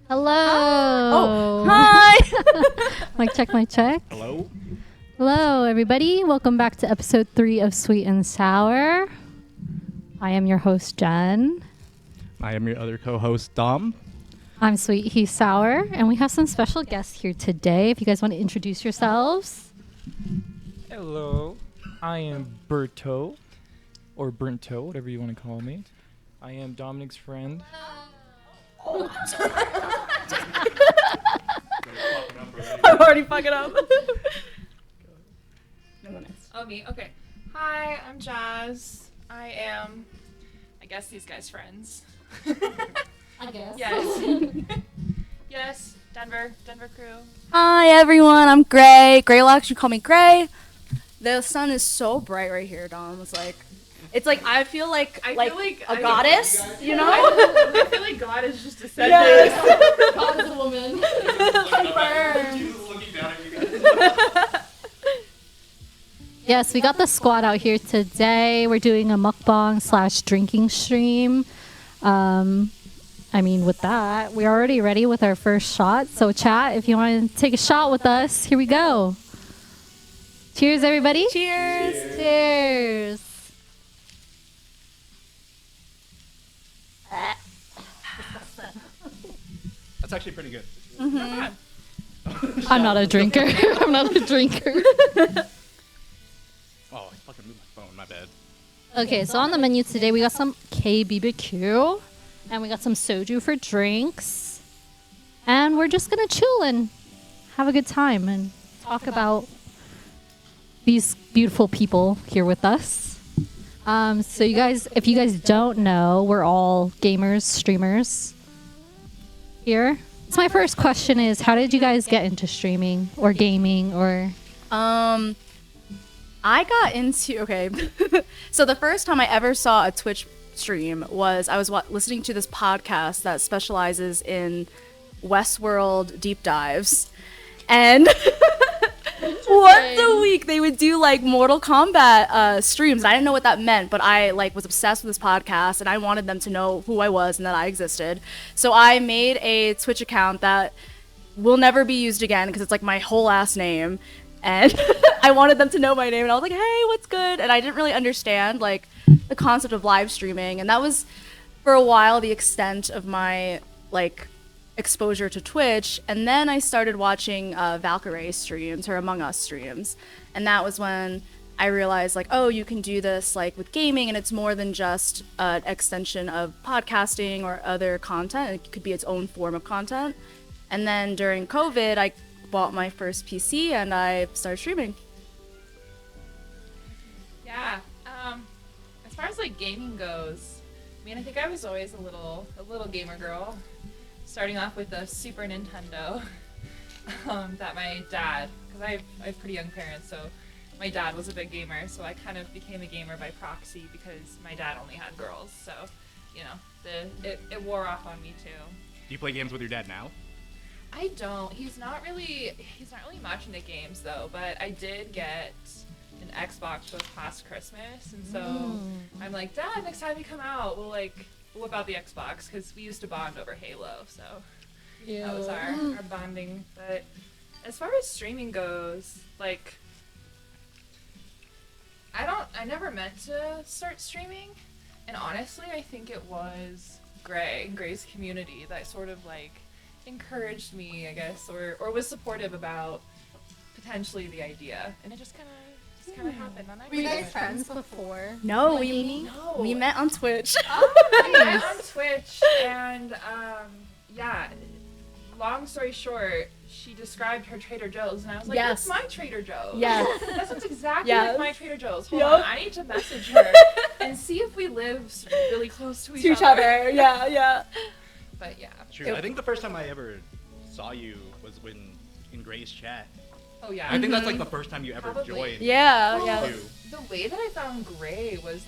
Hello. Oh, hi. Mic check, mic check. Hello. Hello, everybody. Welcome back to episode 3 of Sweet and Sour. I am your host, Jen. I am your other co-host, Dom. I'm Sweet, he's Sour, and we have some special guests here today. If you guys want to introduce yourselves. Hello, I am Bertoe, or Bertoe, whatever you want to call me. I am Dominic's friend. I'm already fucking up. Oh, me? Okay. Hi, I'm Jazz. I guess these guys' friends. I guess. Yes. Yes, Denver crew. Hi, everyone. I'm Grae. Graelux, you call me Grae. The sun is so bright right here, Dom. It's like I feel like a goddess, you know? I feel like God is just descended. Yes. God is a woman. Yes, we got the squad out here today. We're doing a mukbang / drinking stream. With that, we're already ready with our first shot. So chat, if you want to take a shot with us, here we go. Cheers, everybody. Cheers. Cheers. That's actually pretty good. Mm-hmm. I'm not a drinker. I'm not a drinker. Oh, I fucking moved my phone. My bad. Okay, so on the menu today, we got some KBBQ, and we got some soju for drinks. And we're just going to chill and have a good time and talk about these beautiful people here with us. So you guys, if you guys don't know, we're all gamers, streamers here. So my first question is, how did you guys get into streaming or gaming or... I got into, so the first time I ever saw a Twitch stream was I was listening to this podcast that specializes in Westworld deep dives. And once a week they would do like Mortal Kombat streams. I didn't know what that meant, but I was obsessed with this podcast and I wanted them to know who I was and that I existed. So I made a Twitch account that will never be used again because it's like my whole ass name. And I wanted them to know my name, and I was like, hey, what's good? And I didn't really understand the concept of live streaming, and that was for a while the extent of my exposure to Twitch. And then I started watching Valkyrie streams, her Among Us streams, and that was when I realized oh, you can do this with gaming, and it's more than just an extension of podcasting or other content. It could be its own form of content. And then during COVID, I bought my first PC and I started streaming. Yeah. As far as gaming goes, I think I was always a little gamer girl. Starting off with the Super Nintendo that my dad, because I have pretty young parents, so my dad was a big gamer, so I kind of became a gamer by proxy because my dad only had girls, so it wore off on me too. Do you play games with your dad now? I don't. He's not really much into games though, but I did get an Xbox this past Christmas, and so I'm like, Dad, next time you come out, we'll whip out the Xbox, because we used to bond over Halo, so that was our bonding. But as far as streaming goes, I never meant to start streaming, and honestly, I think it was Grae's community that sort of encouraged me, I guess, or was supportive about potentially the idea, and it just kind of happened. And Were you guys friends before? No, we met on Twitch. We met on Twitch, and long story short, she described her Trader Joe's, and I was like, Yes. That's my Trader Joe's. Yes. That sounds exactly Yes. like my Trader Joe's. Hold Yup. on, I need to message her and see if we live really close to each other. Yeah. But yeah. True. I think the first time I ever saw you was in Grae's chat. Oh yeah. I think that's the first time you ever Probably. joined. Yeah. Well, the way that I found Grae was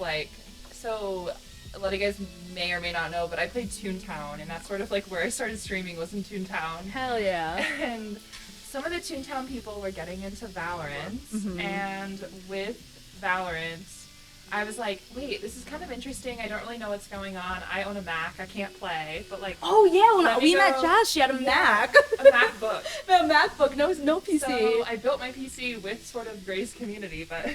so a lot of you guys may or may not know, but I played Toontown, and that's sort of where I started streaming was in Toontown. Hell yeah. And some of the Toontown people were getting into Valorant, and with Valorant, I was like, wait, this is kind of interesting. I don't really know what's going on. I own a Mac. I can't play, but like. Oh yeah, when let we me met go- Jazz, she had a Mac. A MacBook. A MacBook, no PC. So I built my PC with sort of Grae's community, but.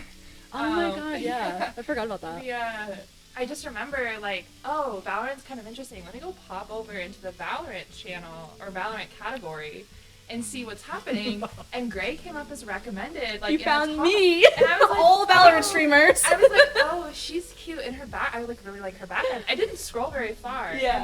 Oh my god, yeah. I forgot about that. Yeah. I just remember, like, oh, Valorant's kind of interesting. Let me go pop over into the Valorant channel or Valorant category and see what's happening. And Grae came up as recommended. Like, You in the found top. me. And I was like, All Valorant oh. streamers. I was like, oh, she's cute in her back. I like really like her back end. I didn't scroll very far. Yeah.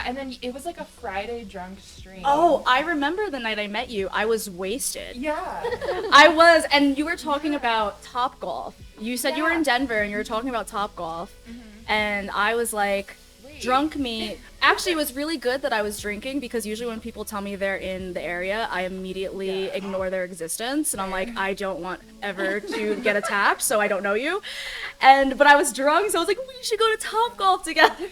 And then it was like a Friday drunk stream. Oh, I remember the night I met you. I was wasted. Yeah. I was, and you were talking about Topgolf. You said you were Yeah. in Denver and you were talking about Topgolf. Mhm. And I was like, Wait. drunk me. Actually, it was really good that I was drinking because usually when people tell me they're in the area, I immediately ignore their existence. And I'm like, I don't want ever to get attacked, so I don't know you. But I was drunk, so I was like, we should go to Topgolf together.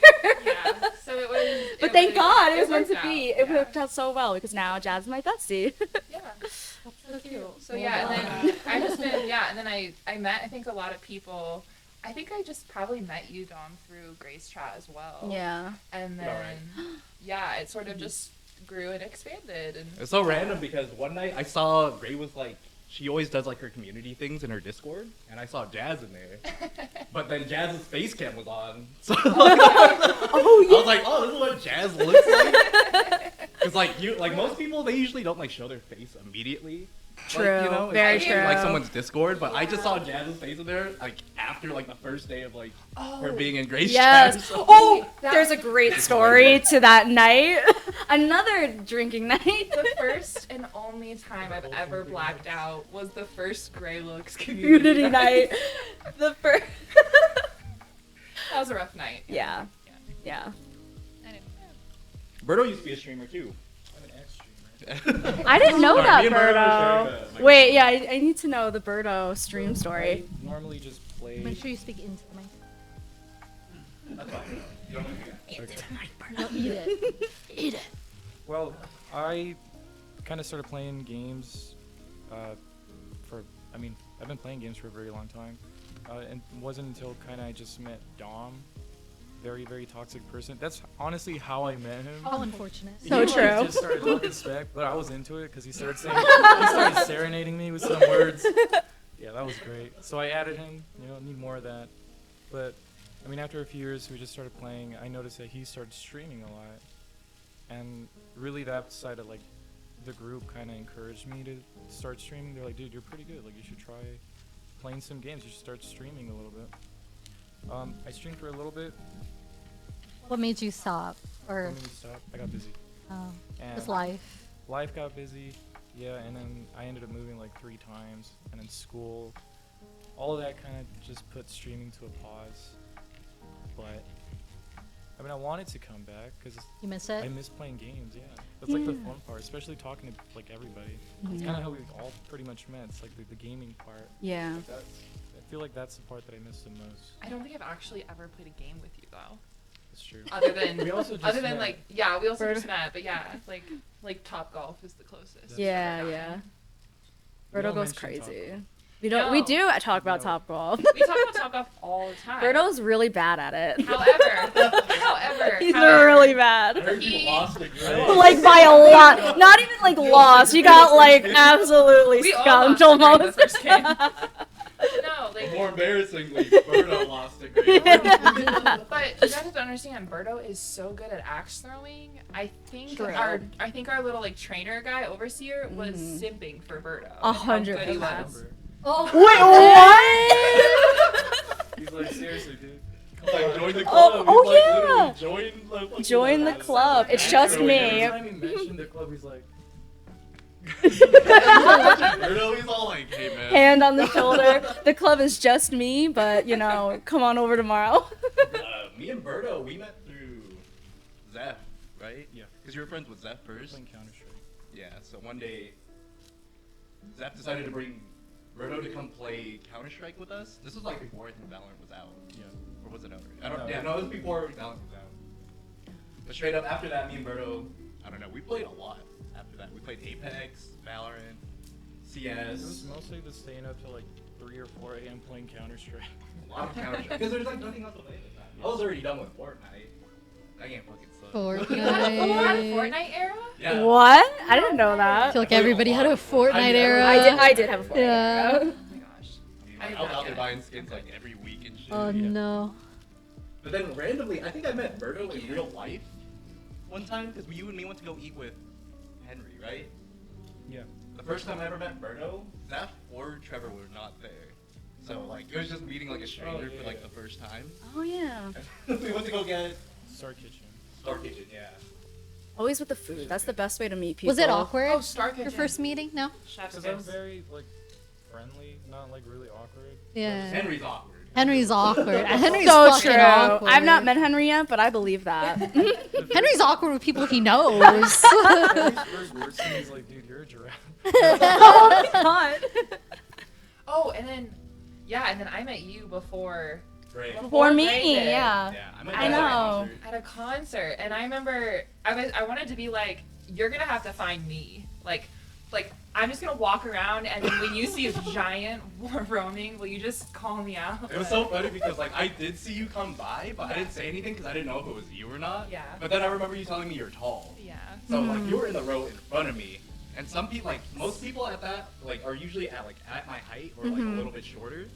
Yeah. So it was. But thank God it was meant worked to be. out. It Yeah. worked out so well because now Jazz is my bestie. Yeah. So cute. So yeah, and then I just been and then I met I think a lot of people. I think I just probably met you, Dom, through Grae's chat as well. Yeah. And then Alright. it sort of just grew and expanded and It's so random because one night I saw Grae was like, she always does like her community things in her Discord, and I saw Jazz in there. But then Jazz's face cam was on, so Oh I was like, oh, this is what Jazz looks like. Because like most people, they usually don't like show their face immediately. True. Like, you know, it's Very like, true. Like someone's Discord, but I just saw Jazz's face in there like after like the first day of like her being in Grae's chat. Yes. So- Oh, That- there's a great story to that night. Another drinking night. the first and only time I've ever blacked out was the first Graelux community night. The first. That was a rough night. Yeah. Yeah. Bertoe used to be a streamer too. I'm an ex-streamer. I didn't know Sorry, that, me and Bertoe shared Berto. the Wait, yeah, I need to know the Berto stream story. I normally just play. Make sure you speak into the mic. That's fine. You don't have to do that. No, eat it. Eat it. Well, I kind of started playing games I've been playing games for a very long time. And it wasn't until kind of I just met Dom, very, very toxic person. That's honestly how I met him. How unfortunate. So He true. just started talking smack, but I was into it because he started serenading me with some words. Yeah, that was great. So I added him. Need more of that. But I mean, after a few years, we just started playing. I noticed that he started streaming a lot, and really that side of like the group kind of encouraged me to start streaming. They're like, dude, you're pretty good. Like, you should try playing some games. You should start streaming a little bit. I streamed for a little bit. What made you stop? Or Let me stop. I got busy. And just life? life got busy. Yeah, and then I ended up moving like 3 times, and then school. All of that kind of just put streaming to a pause. But I mean, I wanted to come back because You miss I it? miss playing games. Yeah, that's like the fun part, especially talking to like everybody. It's kind of how we all pretty much met. It's like the gaming part. Yeah. I feel like that's the part that I miss the most. I don't think I've actually ever played a game with you though. That's true. Other than We also just other than met. like we also Berto- just met, but yeah, like Top Golf is the closest. Yeah, we've ever yeah. gotten. We Berto all goes mentioned crazy. Topgolf. We don't. We No. do talk about No. Topgolf. We talk about Top Golf all the time. Berto's really bad at it. However, He's really bad. He- lost the Grae. Like by a lot. Not even like lost. You got like absolutely we all skunked lost the almost. first game. No, like More embarrassingly, Bertoe lost the Grae. But you guys have to understand, Berto is so good at axe throwing. I think True. our little like trainer guy overseer was simping for Berto. 100%. Remember. Oh, Wait, what? He's like, seriously, dude. Like, join the Oh, club. oh, He's like, yeah. literally join the fucking Join the club. It's just Every me. Every time he mentioned the club, he's like, Bertoe, he's all like, hey man. Hand on the shoulder. The club is just me, but come on over tomorrow. Me and Bertoe, we met through Zeph, right? Yeah. Because you were friends with Zeph first. playing Counter-Strike. Yeah, so one day, Zeph decided to bring Bertoe to come play Counter-Strike with us. This was like before I think Valorant was out. Yeah. Or was it out? I don't. Yeah, no, it was before Valorant was out. But straight up after that, me and Bertoe, I don't know, we played a lot after that. We played Apex, Valorant, It was CS. mostly the staying up till like 3 or 4 a.m. playing Counter-Strike. A lot of Counter because there's like nothing else to play at the time. I was already done with Fortnite. That game fucking sucks. You had a Fortnite. Fortnite era? Yeah. What? I didn't know I that. feel like everybody had a Fortnite era. I did have a Fortnite Yeah. era. Oh my gosh. I was out there buying skins like every week and shit. Oh no. But then randomly, I think I met Bertoe in real life one time because you and me went to go eat with Henry, right? Yeah. The first time I ever met Bertoe, Zeph or Trevor were not there. So like it was just meeting like a stranger for like the first time. Oh yeah. We went to go get Star Kitchen. Star Kitchen, yeah. Always with the food. That's the best way to meet people. Was it awkward? Oh, Star Kitchen. Your first meeting? No. Chef's Because I'm kiss. very like friendly, not like really awkward. Yeah. Henry's awkward. Henry's awkward. Henry's So fucking true. awkward. I've not met Henry yet, but I believe that. Henry's awkward with people he knows. Henry's first words to me is like, dude, you're a giraffe. Oh my god. Oh, and then, yeah, and then I met you before Great. For me, Grae did. yeah. Yeah, I met I Zeph at a know. concert. At a concert, and I remember I wanted to be like, you're gonna have to find me, like I'm just gonna walk around, and then when you see a giant roaming, will you just call me out? It was so funny because like I did see you come by, but I didn't say anything because I didn't know if it was you or not. Yeah. But then I remember you telling me you're tall. Yeah. So like you were in the row in front of me, and some people like most people at that like are usually at my height or like a little bit shorter.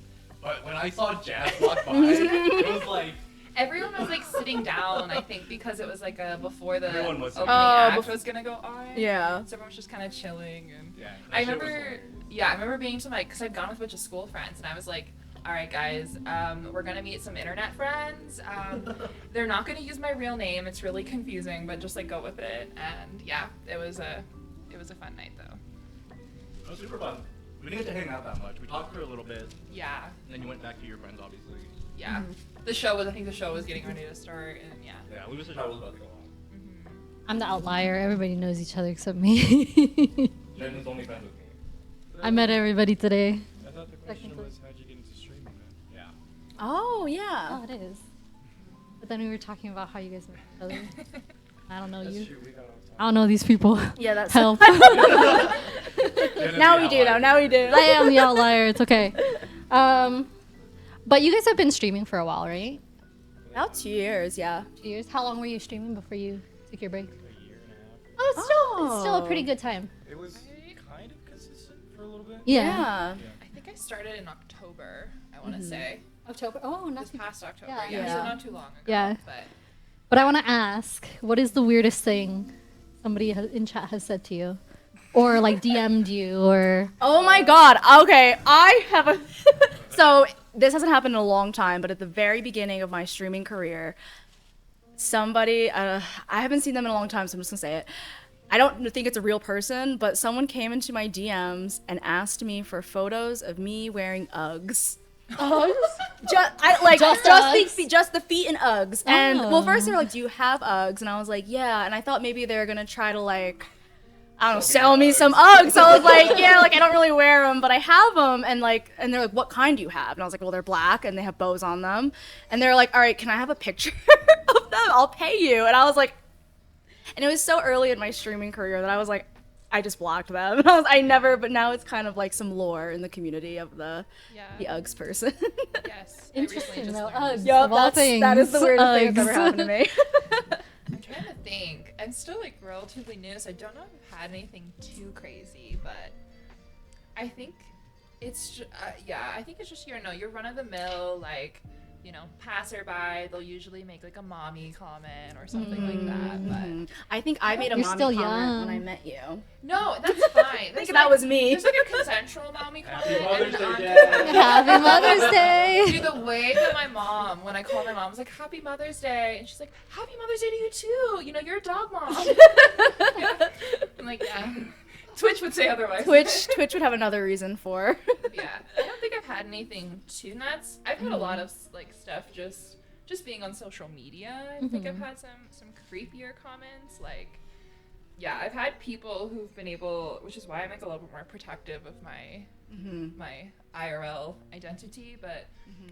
But when I saw Jazz walk by, it was like Everyone was like sitting down, I think, because it was like before the Everyone was opening sitting act was gonna go on. Yeah. So everyone was just kind of chilling, and yeah. I remember, I remember being to because I'd gone with a bunch of school friends, and I was like, all right, guys, we're gonna meet some internet friends. They're not gonna use my real name. It's really confusing, but just like go with it. And yeah, it was a fun night though. It was super fun. We didn't get to hang out that much. We talked for a little bit, Yeah, and then you went back to your friends, obviously. yeah. I think the show was getting ready to start, and yeah. Yeah, we was about to go on. I'm the outlier. Everybody knows each other except me. Jen was only friends with me. I met everybody today. I thought the question was, how'd you get into streaming then? Yeah. Oh yeah. Oh, it is. But then we were talking about how you guys met each other. I don't know That's you. true, we got off topic. I don't know these people. Yeah, that's Help. Jen is Now the we do though. outlier. Now we do. I am the outlier. It's okay. But you guys have been streaming for a while, right? About 2 years, yeah. 2 years. How long were you streaming before you took your break? A year and a half. Oh, it's still a pretty good time. It was kind of consistent for a little bit. Yeah. I think I started in October. I want to say October. Oh, not this too. past October. Yeah. Yeah, Yeah. so not too long ago. Yeah. But But I want to ask, what is the weirdest thing somebody in chat has said to you, or like DM'd you, or Oh my god. Okay, I have a. So this hasn't happened in a long time, but at the very beginning of my streaming career, somebody, I haven't seen them in a long time, so I'm just gonna say it. I don't think it's a real person, but someone came into my DMs and asked me for photos of me wearing Uggs. Just the feet in Uggs. And well, first they were like, "Do you have Uggs?" And I was like, "Yeah." And I thought maybe they were gonna try to like, I don't know, sell me some Uggs. So I was like, "Yeah, like I don't really wear them, but I have them." And they're like, "What kind do you have?" And I was like, "Well, they're black and they have bows on them." And they're like, "All right, can I have a picture of them? I'll pay you." And I was like, and it was so early in my streaming career that I was like, I just blocked them. But now it's kind of like some lore in the community of the Uggs person. yes. interesting though. Uggs. Uggs. Yup, Of all things, that is the weirdest thing that's ever Uggs. happened to me. I'm trying to think. I'm still like relatively new, so I don't know if I've had anything too crazy, but I think it's I think it's just your run of the mill like passerby. They'll usually make like a mommy comment or something like that. But I think I made a You're mommy still comment young. when I met you. no, that's fine. I There's think that was me. There's like a consensual mommy comment. Mother's and Day, non-consensual. Dad. Happy Mother's Day. Dude, the way that my mom, when I called my mom, was like, "Happy Mother's Day," and she's like, "Happy Mother's Day to you too. You're a dog mom." I'm like, yeah. Twitch would say otherwise. Twitch would have another reason for. Yeah, I don't think I've had anything too nuts. I've had a lot of like stuff just being on social media. I think I've had some creepier comments. Like, yeah, I've had people who've been able, which is why I'm like a little bit more protective of my my IRL identity. But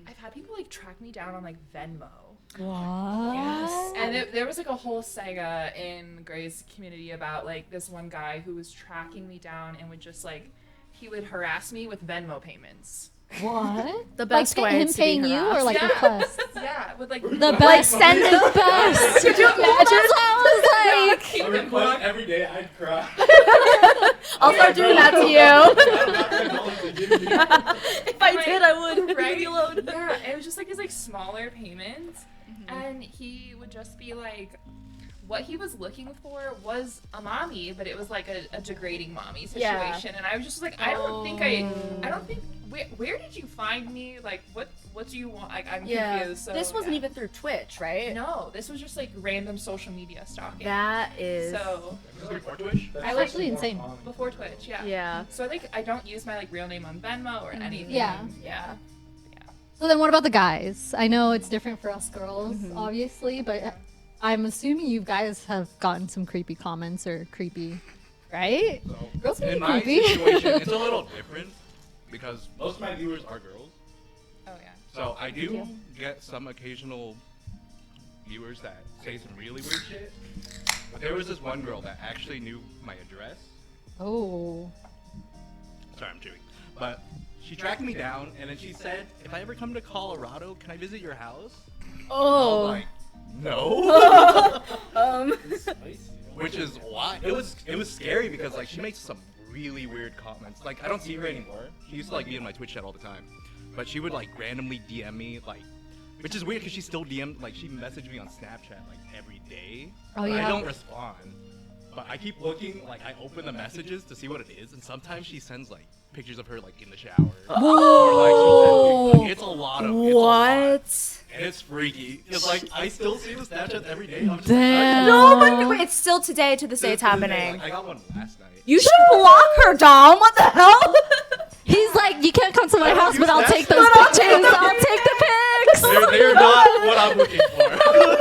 I've had people like track me down on like Venmo. What? Yes. And there was like a whole saga in Grae's community about like this one guy who was tracking me down and would just like, he would harass me with Venmo payments. What? The best like way him to be paying you or like Yeah. requests? Yeah, with like The best. send it. The best. Could you imagine? That's what I was A request every day, I'd cry. I'll start doing that to you. you. If I did, I would. right? Leave me alone. Yeah, it was just like these like smaller payments, and he would just be like, what he was looking for was a mommy, but it was like a degrading mommy Yeah. situation, and I was just like, I don't think. Where did you find me? Like, what do you want? Like, I'm Yeah. confused. So, This wasn't yeah. even through Twitch, right? No, this was just like random social media stalking. That is. So This is before Twitch? That's I like- actually insane. before Twitch, yeah. Yeah. So like I don't use my like real name on Venmo or anything. Yeah. Yeah. So then what about the guys? I know it's different for us girls, obviously, but I'm assuming you guys have gotten some creepy comments or creepy, right? So, Girls can in be my creepy. situation, it's a little different because most of my viewers are girls. Oh yeah. So I do get some occasional viewers that say some really weird shit. But there was this one girl that actually knew my address. Oh. Sorry, I'm chewing. But she tracked me down and then she said, if I ever come to Colorado, can I visit your house? I Oh. was like, no. Which is why it was scary because like she makes some really weird comments. Like I don't see her anymore. She used to like be in my Twitch chat all the time, but she would like randomly DM me like, which is weird because she still like she messaged me on Snapchat like every day. Oh, but yeah. I don't respond, but I keep looking. Like I open the messages to see what it is, and sometimes she sends like pictures of her like in the shower. Or like she sends me, like, it's a lot of it's a lot. What? And it's freaky. It's like I still see the Snapchat every day. I'm just Damn. No, my God. Wait, it's still today to this day it's happening. I got one last night. You should block her, Dom. What the hell? He's like, you can't come to my don't house, use but I'll that. take those But I'll pictures. take them. I'll take the pics. They're not what I'm looking for.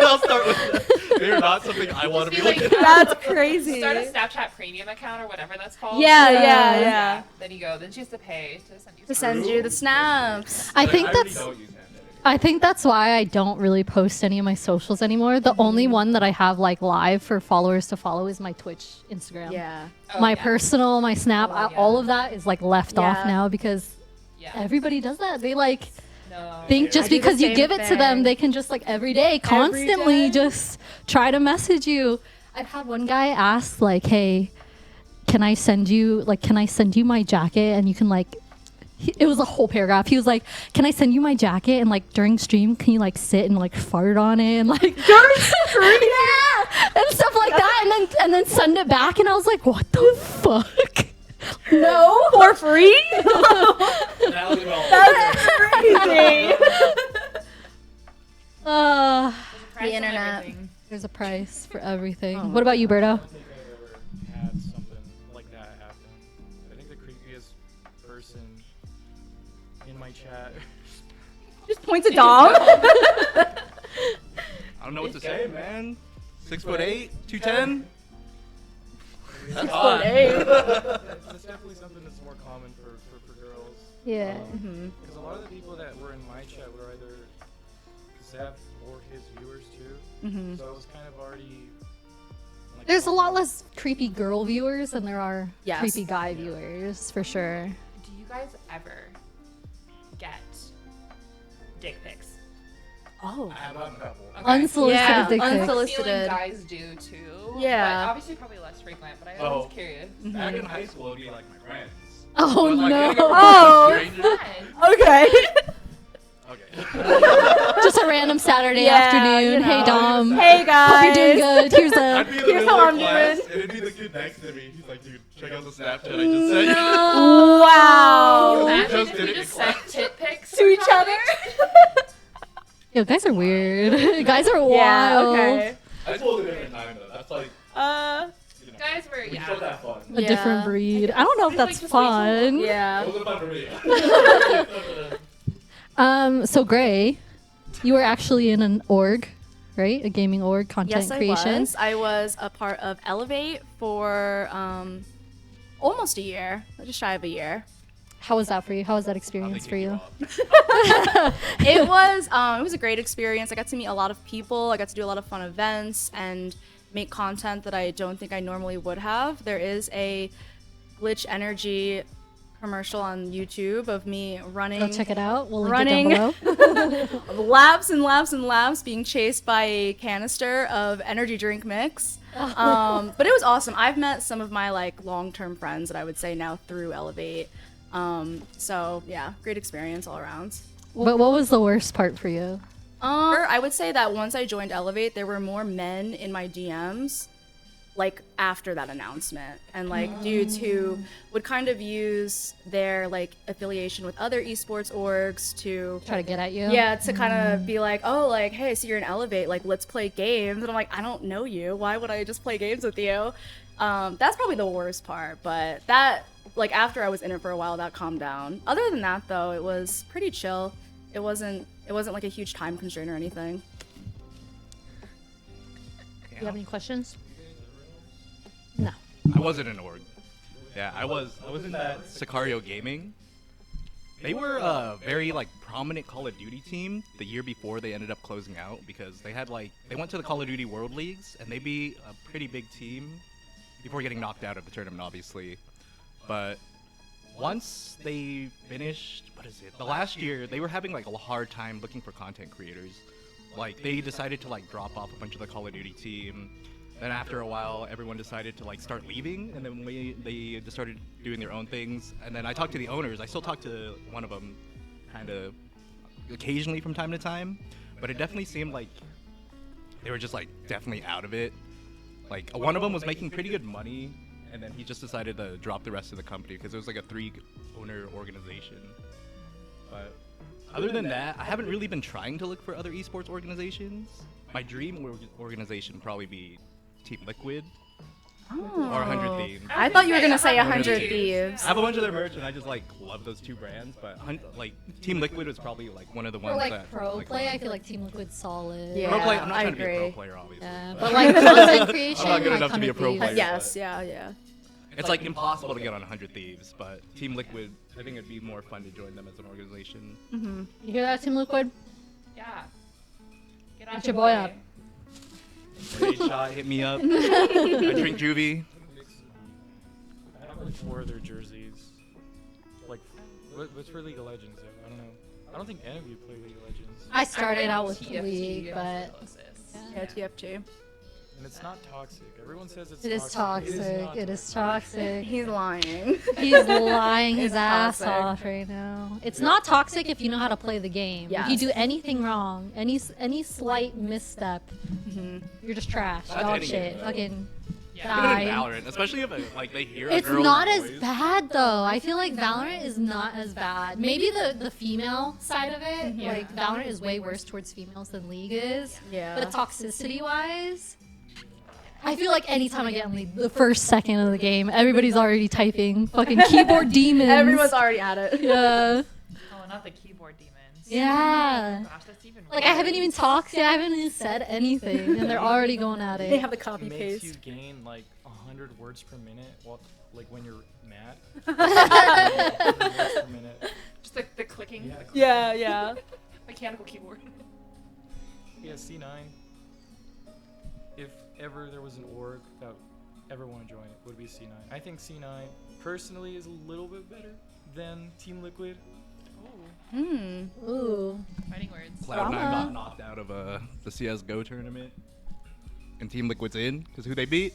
I'll start with that. They're not something I want to be Just be looking like, at. That's crazy. Start a Snapchat premium account or whatever that's called. Yeah. Then you go. Then she has to pay to send you. To send you the snaps. I think Like, I that's. really don't use Snapchat anymore. I think that's why I don't really post any of my socials anymore. The only one that I have like live for followers to follow is my Twitch, Instagram. Yeah. Oh, My yeah. personal, my Snap, Oh, yeah. all of that is like left off Yeah. now because Yeah. everybody does that. They like No. think just I do the because you same give it to them, thing. they can just like every day, constantly day. just try to message you. I've had one guy ask like, "Hey, can I send you my jacket and you can like." It was a whole paragraph. He was like, "Can I send you my jacket and like during stream, can you like sit and like fart on it and like during stream, yeah, and stuff like that, and then send it back." And I was like, "What the fuck? No, For free? That was all. That's crazy. uh, Price on internet. everything. there's a price for everything." Oh. What about you, Berto? I don't think I've ever had something like that happen. I think the creepiest person in my chat. Just point to Dom. I don't know what to say, man. 6'8", 210. That's hot. That's definitely something that's more common for girls. Yeah. Because a lot of the people that were in my chat were either Zeph or his viewers too. So it was kind of already. Like, There's a lot less creepy girl viewers than there are Yes. creepy guy viewers, for sure. Do you guys ever get dick pics? Oh. I have gotten a couple. Okay. Unsolicited Yeah, dick pics. I have a feeling Unsolicited. guys do too. Yeah. But obviously, probably less frequent. But I Oh. was curious. Back in high school, it'd be like my friends. Oh But, like, no. getting a Oh. stranger- Fun. Okay. Okay. Just a random Saturday Yeah, afternoon. you know. Hey Dom. Hey guys. Hope you're doing good. Here's I'd a be in the Here's middle how of I'm class, doing. and it'd be the kid next to me. He's like, dude, check out the Snapchat I just sent you. Wow. Imagine Just if did we it just in sent class. tit pics To each other. Yo, guys are weird. Guys are Yeah. wild. Okay. I told a different time though. That's like, you know, Guys were we yeah. still have fun. A Yeah. different breed. I don't know if It's like that's just way too fun. It Yeah. wasn't fun for me. So Grae, you were actually in an org, right? A gaming org, content Yes, creation. I was a part of Elevate for almost a year, just shy of a year. How was that for you? How was that How'd they experience kick for you? off? It was a great experience. I got to meet a lot of people. I got to do a lot of fun events and make content that I don't think I normally would have. There is a glitch energy commercial on YouTube of me running. Go check it out. We'll link Running. it down below. Laps and laps and laps being chased by a canister of energy drink mix. But it was awesome. I've met some of my like long-term friends that I would say now through Elevate. So yeah, great experience all around. But what was the worst part for you? I would say that once I joined Elevate, there were more men in my DMs like after that announcement, and like dudes who would kind of use their like affiliation with other esports orgs to Try to get at you? yeah, to kind of be like, oh, like, hey, so you're in Elevate, like, let's play games. And I'm like, I don't know you. Why would I just play games with you? That's probably the worst part. But that, like, after I was in it for a while, that calmed down. Other than that, though, it was pretty chill. It wasn't like a huge time constraint or anything. Do you have any questions? No. I wasn't in org. Yeah, I was in that Sicario Gaming. They were a very like prominent Call of Duty team the year before they ended up closing out because they went to the Call of Duty World Leagues and they beat a pretty big team before getting knocked out of the tournament, obviously. But once they finished, the last year, they were having like a hard time looking for content creators. Like they decided to like drop off a bunch of the Call of Duty team. Then after a while, everyone decided to like start leaving, and then they just started doing their own things. And then I talked to the owners. I still talk to one of them, kind of occasionally from time to time. But it definitely seemed like they were just like definitely out of it. Like one of them was making pretty good money, and then he just decided to drop the rest of the company because it was like a 3-owner organization. But other than that, I haven't really been trying to look for other esports organizations. My dream organization would probably be Team Liquid or 100 Thieves. I thought you were gonna say 100 100 Thieves. I have a bunch of their merch and I just like love those two brands, but like Team Liquid was probably like one of the For ones like that pro like, play, I feel like Team Liquid's solid. Yeah. pro play. I'm not I trying to be a pro agree. player, obviously. Yeah, but like content creation, I'm not good like enough to be a 100 pro Thieves. player. Yes, yeah. It's like impossible to get on 100 Thieves, but Team Liquid, I think it'd be more fun to join them as an organization. You hear that, Team Liquid? Yeah. Get Get your boy up. Great shot, hit me up. I drink Juvie. I have like 4 of their jerseys. Like, what's for League of Legends though? I don't know. I don't think any of you play League of Legends. I started out with TFT League, is but the closest. Yeah, TFG. And it's not toxic. Everyone says it's it is toxic. not It is toxic. He's lying. He's lying his It's ass toxic. off right now. It's not toxic if you know how to play the game. If you Yes. do anything wrong, any slight misstep, you're just trash. That's Dog any shit. game, though. Fucking Yeah. Even die. in Valorant, especially if like they hear a It's girl's not as voice. bad though. I feel like Valorant is not as bad. Maybe the female side of it, like Valorant is way worse towards females than League is. Yeah. But toxicity wise, I feel like anytime I get in League, the first second of the game, everybody's already typing fucking keyboard demons. Everyone's already at it. yeah. Oh, not the keyboard demons. Yeah. Gosh, that's even Like I haven't even talked yet. I haven't even said anything, and they're already going at They it. have the copy It makes paste. you gain like 100 words per minute, like when you're mad. 100 words per minute. Just the clicking. Yeah. The clicking. Yeah. Mechanical keyboard. Yeah, C9. If ever there was an org that ever want to join it, would be C9. I think C9 personally is a little bit better than Team Liquid. Ooh. Fighting words. Cloud9 Drama. got knocked out of the CS:GO tournament, and Team Liquid's in because who they beat?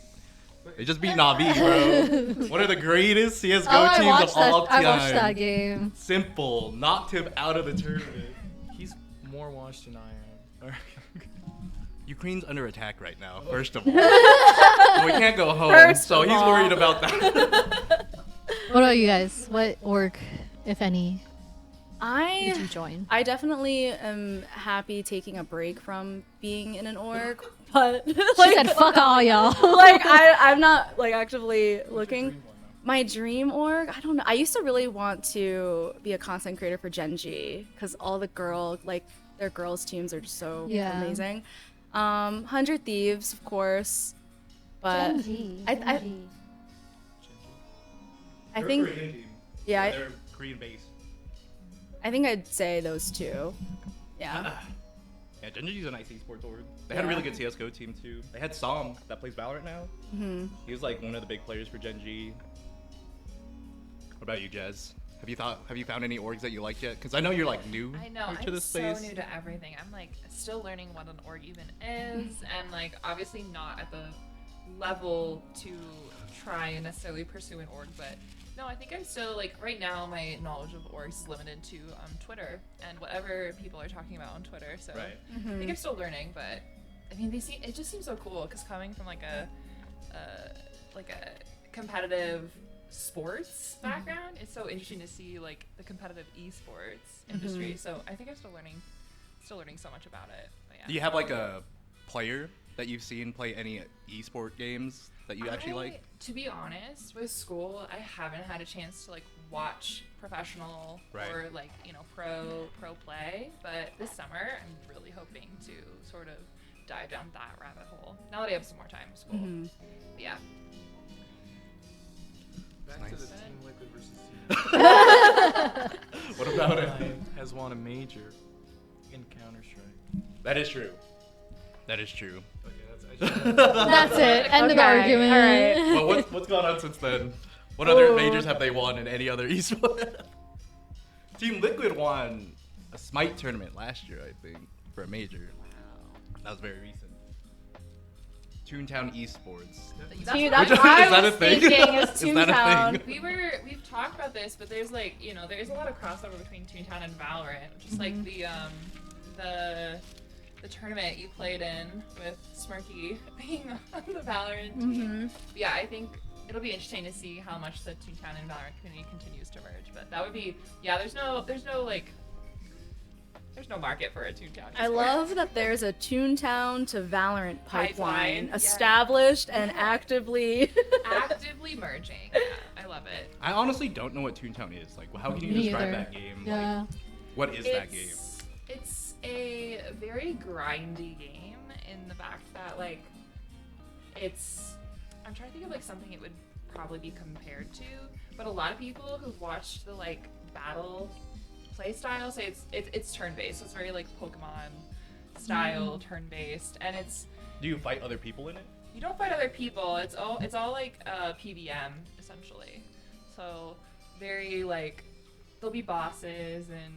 They just beat Navi, bro. One of the greatest CS:GO Oh, I teams watched of that. all I time. watched that game. Simple, knocked him out of the tournament. He's more washed than I am. Ukraine's under attack right now. First of all, so we can't go home, First so of he's all. worried about that. What about you guys? What org, if any, I did you join? I definitely am happy taking a break from being in an org, but She said, "Fuck all y'all." like I'm not like actively looking. My dream org, I don't know. I used to really want to be a content creator for Gen G because all the their girls teams are just so Yeah. amazing. 100 Thieves, of course, but I think yeah, they're Korean based. I think I'd say those two. Yeah. Yeah, Gen G's a nice esports org. They had a really good CS:GO team too. They had Som that plays Valorant now. He was like one of the big players for Gen G. What about you, Jez? Have you found any orgs that you like yet? Because I know you're like new I know, to I'm this so space. new to everything. I'm like still learning what an org even is, and like obviously not at the level to try and necessarily pursue an org, but no, I think I'm still like right now my knowledge of orgs is limited to Twitter and whatever people are talking about on Twitter. So Right. I think I'm still learning, but I mean it just seems so cool because coming from like a competitive sports background, it's so interesting to see like the competitive esports industry. So I think I'm still learning so much about it. But, yeah. Do you have like a player that you've seen play any esport games that you actually like? To be honest, with school, I haven't had a chance to like watch professional Right. or like pro play. But this summer, I'm really hoping to sort of dive down that rabbit hole. Now that I have some more time in school. But yeah. Back Nice. to the Team Liquid versus Team What about it? has won a major in Counter-Strike. That is true. That is true. Okay, that's That's it. End of Okay, argument. all right. Well, what's gone on since then? What other majors have they won in any other esport? Team Liquid won a Smite tournament last year, I think, for a major. Wow. That was very recent. Toontown Esports. That's Dude, what that's Is what I that a was thing? thinking is Is that a Toontown. thing? we've talked about this, but there's like there's a lot of crossover between Toontown and Valorant, which is like the tournament you played in with Smirky being on the Valorant team. But yeah, I think it'll be interesting to see how much the Toontown and Valorant community continues to merge. But that would be there's no market for a Toontown. I esport. love that there's a Toontown to Valorant pipeline Pipeline, yeah. established and actively. actively merging. Yeah, I love it. I honestly don't know what Toontown is. Like, how can you Me describe either. that game? Yeah. Like, what is that game? It's a very grindy game in the fact that like I'm trying to think of like something it would probably be compared to, but a lot of people who've watched the like battle play style say it's turn-based. So it's very like Pokemon style turn-based, and Do you fight other people in it? you don't fight other people. It's all like PVM essentially. So very like there'll be bosses and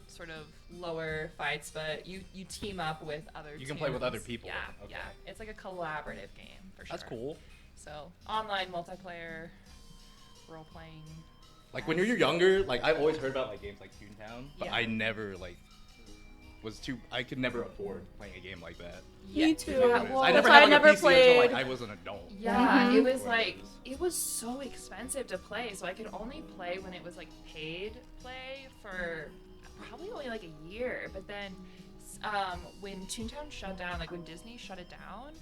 sort of lower fights, but you team up with other. You can play with teams. other people. Yeah, Okay. yeah. It's like a collaborative game for sure. That's cool. So online multiplayer, role playing. Like when you're younger, like I've always heard about like games like Toontown, but Yeah. I never like I could never afford playing a game like that. Me too. Yeah, well, I never so had I like never a PC until played. like I was an adult. Yeah, Mhm. it was Or like was- it was so expensive to play, so I could only play when it was like paid play for probably only like a year. But then when Toontown shut down, like when Disney shut it down,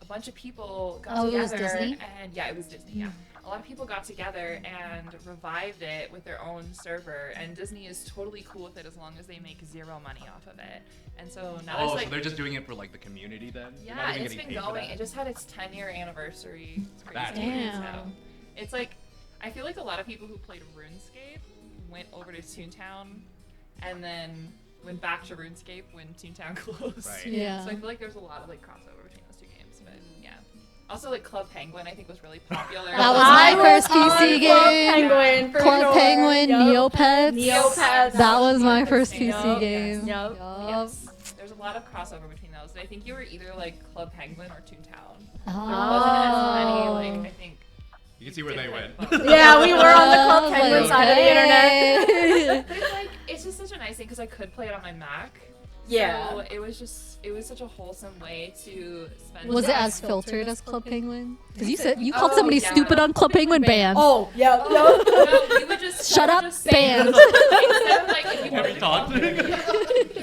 a bunch of people got Oh, it together. was Disney? And yeah, it was Disney. Yeah, a lot of people got together and revived it with their own server. And Disney is totally cool with it as long as they make zero money off of it. And so now Oh, there's like so they're just doing it for like the community then? They're not yeah, even it's getting been paid for going. that? It just had its 10-year anniversary. It's crazy. That's Damn. So it's like I feel like a lot of people who played RuneScape went over to Toontown and then went back to RuneScape when Toontown closed. Right. Yeah. So I feel like there's a lot of like crossover between those two games. But yeah. Also like Club Penguin I think was really popular. That was I my first was on PC Club game. Penguin for Club sure. Penguin, Yup. Neopets. Neopets. That was my first Yup. PC game. Yup. Yes. There's a lot of crossover between those. And I think you were either like Club Penguin or Toontown. Oh. There wasn't as many like I think You can see where they went. Yeah, we were on the Club Oh, Penguin like, side of the internet. hey. But it's like it's just such a nice thing because I could play it on my Mac. Yeah. So it was such a wholesome way to spend. Was it time. as filtered as Club Penguin? Because you said you called Oh, somebody yeah. stupid on Club Penguin, banned. Oh, yeah. No. No, you would just Shut you up, would just say- banned. Instead of like if you Have wanted we to talked?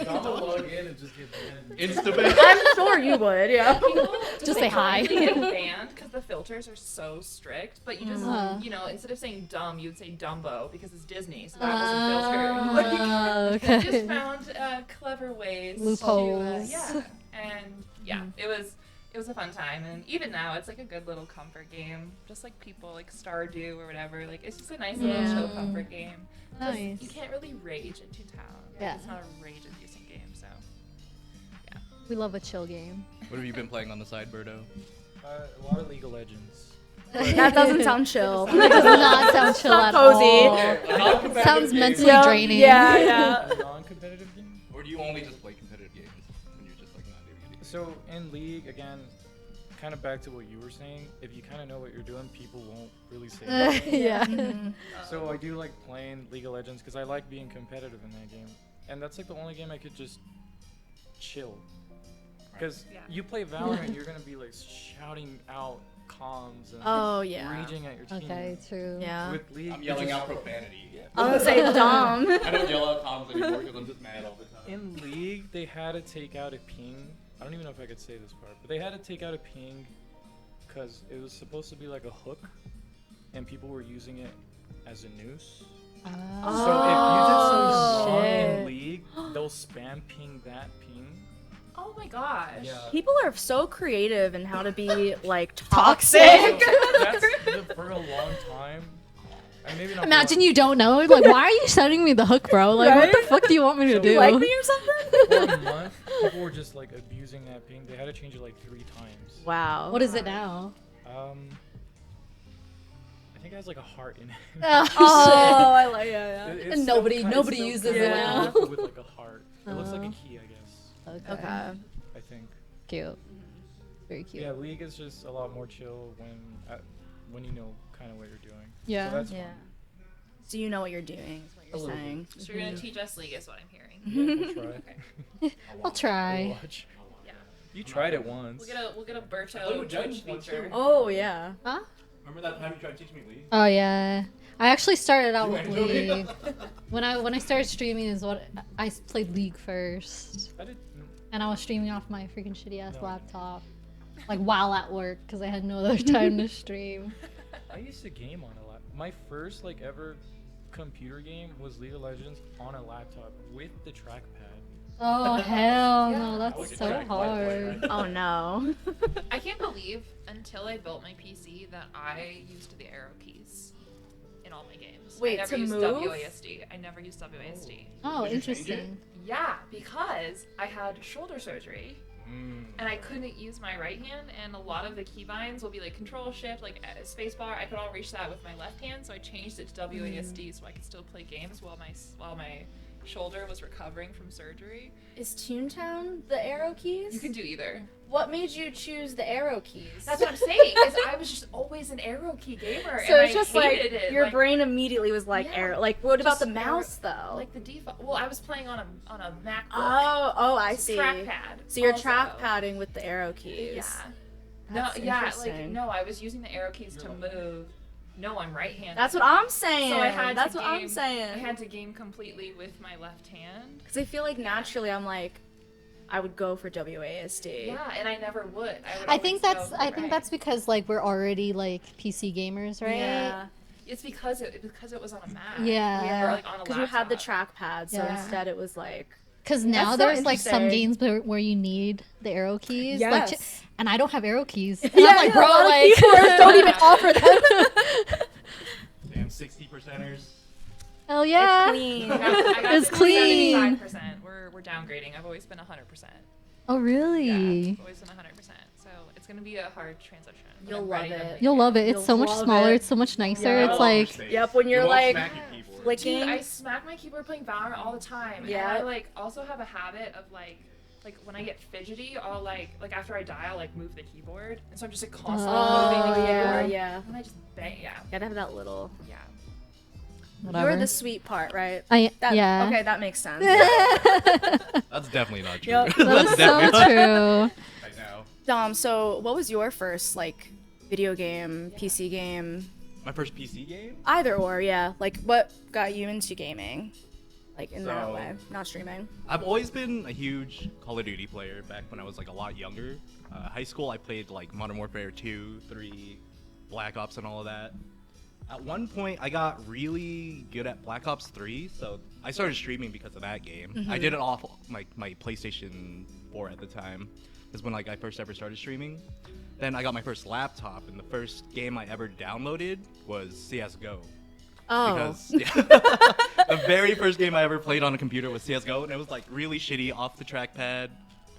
I'm gonna log in and just get banned. Instaban. I'm sure you would, yeah. people Just say hi. really get banned because the filters are so strict. But you just Uh-huh. instead of saying dumb, you'd say Dumbo because it's Disney, so that wasn't filtered. I just Okay. found clever ways Loopholes. to it was a fun time, and even now it's like a good little comfort game, just like people like Stardew or whatever. Like it's just a nice little Yeah. chill comfort game. 'Cause Nice. You can't really rage in Toontown. Yeah. It's not a rage-inducing game, so We love a chill game. What have you been playing on the side, Berto? A lot of League of Legends. That doesn't sound chill. It does not sound chill at cozy. all. Sounds mentally Yep, draining. Yeah. A non-competitive game. Or do you only just play competitive games when you're just like not doing anything? So in League, again, kind of back to what you were saying, if you kind of know what you're doing, people won't really say anything. Yeah. So I do like playing League of Legends because I like being competitive in that game. And that's like the only game I could just chill. Because Yeah. you play Valorant, you're going to be like shouting out comms and Oh yeah. raging at your team. Okay, true. Yeah. With League, I'm you yelling just- out profanity. I was gonna say dumb. I don't yell out comms anymore because I'm just mad all the time. In League, they had to take out a ping. I don't even know if I could say this part, but they had to take out a ping because it was supposed to be like a hook, and people were using it as a noose. So if you did something wrong in shit. League, they'll spam ping that ping. Oh my gosh. People are so creative in how to be like So toxic. that's for a long time. And maybe not for Imagine a- you don't know. Like, why are you sending me the hook, bro? Like, what the Right? fuck do you want me to So do? You like me or something? For a month, people were just like abusing that ping. They had to change it like 3 times. Wow. What is it now? I think it has like a heart in it. Oh, I like yeah. It's And still nobody- kinda- nobody it's still uses it kinda now. with like a heart. It looks like a key, I guess. Okay. Okay. I think. Cute. Very cute. Yeah, League is just a lot more chill when you know kind of what you're doing. Yeah. So that's Yeah. So you know what you're doing, is what A you're little saying. So you're gonna teach us League, is what I'm hearing. fun. Yeah, we'll try. I'll We'll try. watch. Yeah. You tried it once. We'll get a played Bertoe with Jen Twitch once, feature. too. Oh yeah. Huh? Remember that time you tried to teach me League? Oh yeah. I actually started out You with enjoyed it? League. When I started streaming is what I played League first, I did. and I was streaming off my freaking shitty ass No. laptop, like while at work because I had no other time to stream. I used to game on a laptop. My first like ever computer game was League of Legends on a laptop with the trackpad. Oh hell Yeah. no, I that's was so trying to play, hard. right? Oh no. I can't believe until I built my PC that I used the arrow keys in all my games. Wait, I never to used move? WASD. I never used WASD. Oh, Did you change it? interesting. Yeah, because I had shoulder surgery Mm. and I couldn't use my right hand, and a lot of the keybinds will be like Control Shift, like spacebar. I could all reach that with my left hand, so I changed it to WASD so I could still play games while my shoulder was recovering from surgery. Is Toontown the arrow keys? You can do either. What made you choose the arrow keys? That's what I'm saying. Is I was just always an arrow key gamer, So and it's I just like hated it. your like, brain immediately was like Yeah. arrow. Like what about Just the arrow- mouse though? like the default. Well, I was playing on a MacBook. oh, I It's a see. Trackpad. So you're also. trackpadding with the arrow keys. Yeah. That's no, yeah, like interesting. no, I was using the arrow keys to move. No, I'm right-handed. That's what I'm saying. So I had That's to what game, I'm saying. I had to game completely with my left hand. Because I feel like naturally I'm like, I would go for WASD. Yeah, and I never would. I think that's because like we're already like PC gamers, right? Yeah. It's because it was on a Mac. Yeah. Or like on a Because you had the laptop. trackpad, so Yeah. instead it was like. Because now That's so there's like some interesting. games where you need the arrow keys. Like, Yes. and I don't have arrow keys. And Yeah, I'm like, yeah, bro, a lot of like keyboards don't even offer them. Damn 60%ers. hell yeah. Clean. I got It's to clean. 75%. We're downgrading. I've always been 100%. Oh really? Yeah, I've always been 100%. So it's gonna be a hard transition. but You'll I'm love ready to it. make You'll love it. It's You'll so much love smaller. it. It's so much nicer. Yeah. It's like Yep, when you're You won't like smack your keyboard. flicking. Dude, I smack my keyboard playing Valorant all the time. Yeah. And I like also have a habit of like when I get fidgety, I'll like after I die, I'll like move the keyboard, and so I'm just like constantly moving the Oh yeah, keyboard. yeah. And I just bang, yeah, Gotta have that little. yeah. whatever. You're the sweet part, right? yeah. Okay, that makes sense. That's definitely not true. Yep. That That's is definitely so not true. right now. Dom, so what was your first like video game, PC game, My first PC game? either or? Yeah, like what got you into gaming, like in that So- way, not streaming. I've always been a huge Call of Duty player back when I was like a lot younger. High school, I played like Modern Warfare 2, 3, Black Ops, and all of that. At one point, I got really good at Black Ops 3, so I started streaming because of that game. I did it off my PlayStation 4 at the time, is when like I first ever started streaming. Then I got my first laptop, and the first game I ever downloaded was CS:GO. Oh, Because the very first game I ever played on a computer was CS:GO, and it was like really shitty off the trackpad.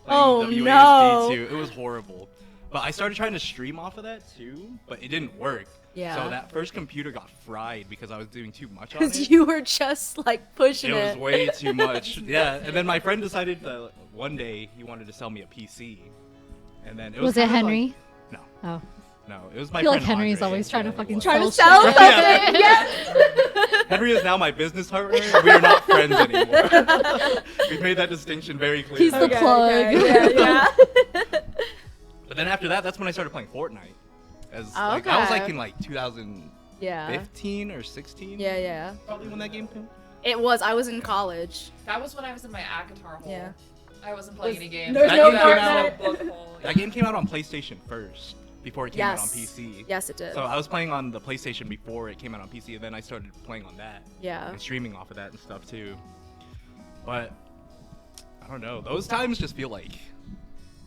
Oh, WASD no. too. It was horrible. But I started trying to stream off of that too, but it didn't work. Yeah. So that first computer got fried because I was doing too much on Because it. you were just like pushing It it. was way too much. Yeah, and then my friend decided that one day he wanted to sell me a PC. And then it was Was it kinda Henry? Like, Oh. no, no, it was my I feel like friend Henry's Andre. always trying to Yeah, it fucking was. Trying to sell sell shit. something. Yes. Henry is now my business partner. We are not friends anymore. We've made that distinction very clear. He's the plug. Okay, yeah. But then after that, that's when I started playing Fortnite. As Oh, like, I was okay. like in like 2015 Yeah. or 16. Yeah, yeah. Probably when that game came. It was. I was in college. That was when I was in my ACOTAR hole. Yeah. I wasn't playing any games. There's That no game came Fortnite. book hole. That game came out on PlayStation first, before it came out on Yes. PC. Yes, it did. So I was playing on the PlayStation before it came out on PC, and then I started playing on that. Yeah. And streaming off of that and stuff too. But I don't know. Those times just feel like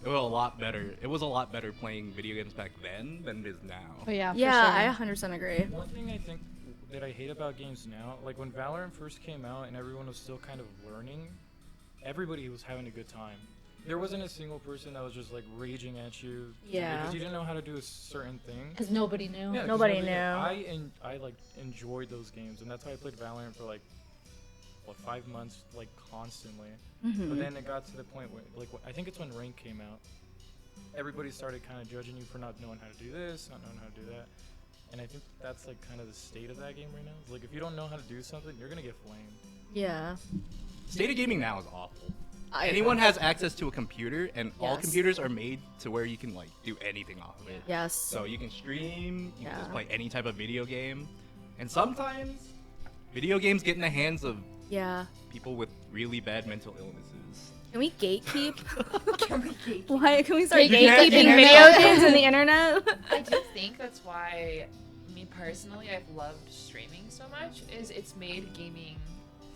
it was a lot better. It was a lot better playing video games back then than it is now. Oh yeah. Yeah, for I 100% agree. One thing I think that I hate about games now, like when Valorant first came out and everyone was still kind of learning, everybody was having a good time. There wasn't a single person that was just like raging at you Yeah. because you didn't know how to do a certain thing. Because nobody knew. Yeah, 'cause Nobody knew. I like enjoyed those games, and that's why I played Valorant for like 5 months, like constantly. Mm-hmm. But then it got to the point where, like, I think it's when Rank came out, everybody started kind of judging you for not knowing how to do this, not knowing how to do that. And I think that's like kind of the state of that game right now. It's like if you don't know how to do something, you're gonna get flamed. Yeah. State of gaming now is awful. I- Anyone has access to a computer, and all Yes. computers are made to where you can like do anything off of it. Yes. So you can stream, you can just Yeah. play any type of video game, and sometimes video games get in the hands of Yeah. people with really bad mental illnesses. Can we gatekeep? Can we gatekeep? Why can we start You can't- gatekeeping you video can't- games and the internet? I do think that's why, me personally, I've loved streaming so much. Is it's made gaming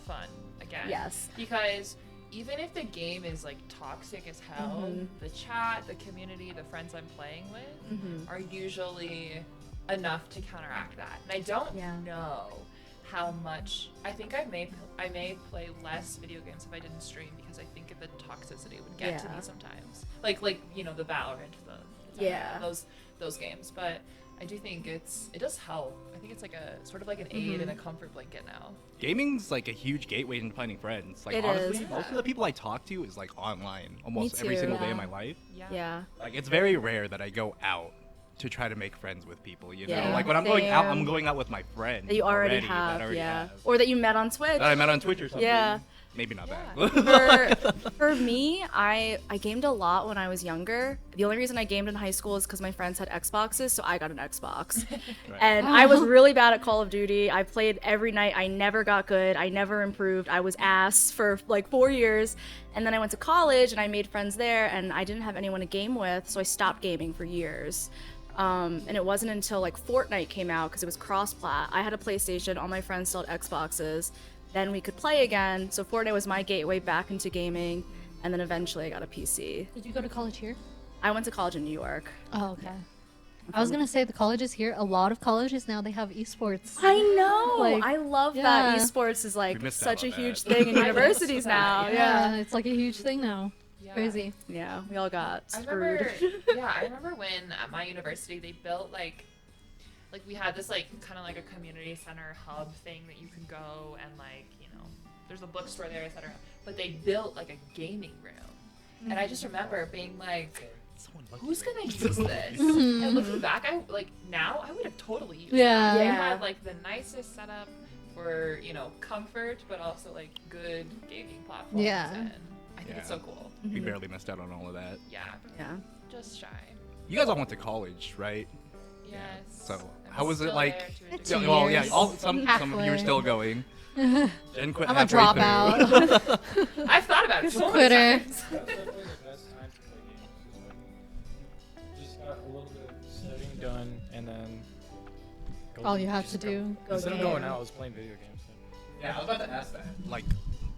fun again. Yes. Because even if the game is like toxic as hell, Mhm. the chat, the community, the friends I'm playing with Mhm. are usually enough to counteract that. And I don't Yeah. know how much. I think I may play less video games if I didn't stream because I think the toxicity would get to Yeah. me sometimes. Like you know, the Valorant, the Yeah. those games. But I do think it does help. I think it's like a sort of like an aid and a comfort blanket now. Gaming's like a huge gateway into finding friends. Like It honestly, is. most of the people I talk to is like online almost every too. single day Yeah. of my life. Yeah. Like it's very rare that I go out to try to make friends with people, you know? Yeah, Like when I'm going out, I'm same. going out with my friend That you already that have. I already Yeah. have. Or that you met on Twitch. That I met on Twitch or something. Yeah. Maybe not Yeah. that. for me, I gamed a lot when I was younger. The only reason I gamed in high school is because my friends had Xboxes, so I got an Xbox. Right. And I was really bad at Call of Duty. I played every night. I never got good. I never improved. I was ass for like 4 years. And then I went to college and I made friends there, and I didn't have anyone to game with, so I stopped gaming for years. And it wasn't until like Fortnite came out, because it was cross-plat. I had a PlayStation, all my friends still had Xboxes. Then we could play again. So Fortnite was my gateway back into gaming, and then eventually I got a PC. Did you go to college here? I went to college in New York. Oh, okay. I was gonna say the colleges here. A lot of colleges now they have esports. I know. Like, I love yeah. that esports is like We missed such out a on huge that. thing in I missed universities that, now. Yeah, Yeah. it's like a huge thing now. Yeah. Crazy. Yeah, we all got I screwed. remember, I remember when at my university they built like we had this like kind of like a community center hub thing that you can go and like, you know, there's a bookstore there, etc. But they built like a gaming room, and I just remember being like, who's gonna use this? And looking back, now I would have totally used Yeah. that. They Yeah. had like the nicest setup for, you know, comfort, but also like good gaming platforms. Yeah. And I think it's Yeah. so cool. We barely missed out on all of that. Yeah. Yeah. Just shy. You guys all went to college, right? Yes. So, I'm how was it still like- there to a It's degree. Two Well, yeah. years. Some of you are Halfway. still going. Jen quit I'm a halfway dropout. through. I've thought about it so many Quitter. times. That's definitely the best time to play games. Is when you just got a little bit of studying done, and then All you have to do. Go instead of game. going out, I was playing video games. Yeah, I was about to ask that. Like,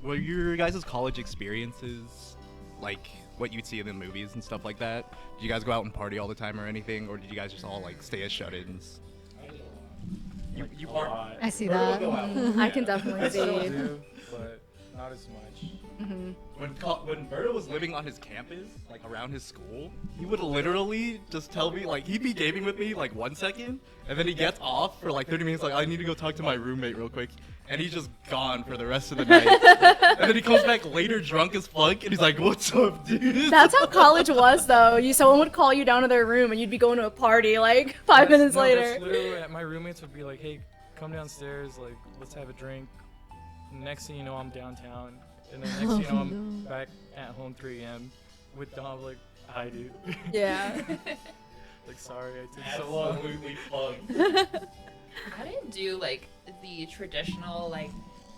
were your guys' college experiences like what you'd see in the movies and stuff like that? Did you guys go out and party all the time or anything, or did you guys just all like stay as shut-ins? I did a lot. You A part. lot. I see Or that. go out. I can definitely I still see. do, but not as much. When Bertoe was living on his campus, like around his school, he would literally just tell me, like, he'd be gaming with me like 1 second, and then he gets off for like 30 minutes, like, I need to go talk to my roommate real quick, and he's just gone for the rest of the night. And then he comes back later drunk as fuck, and he's like, what's up, dude? That's how college was, though. Someone would call you down to their room, and you'd be going to a party like 5 minutes later. That's literally, my roommates would be like, hey, come downstairs, like, let's have a drink. Next thing you know, I'm downtown. And then next thing you know, I'm back at home 3 a.m. with Dom, like, hi, dude. Yeah. Like, sorry, I took so long. Absolutely fucked. I didn't do like the traditional like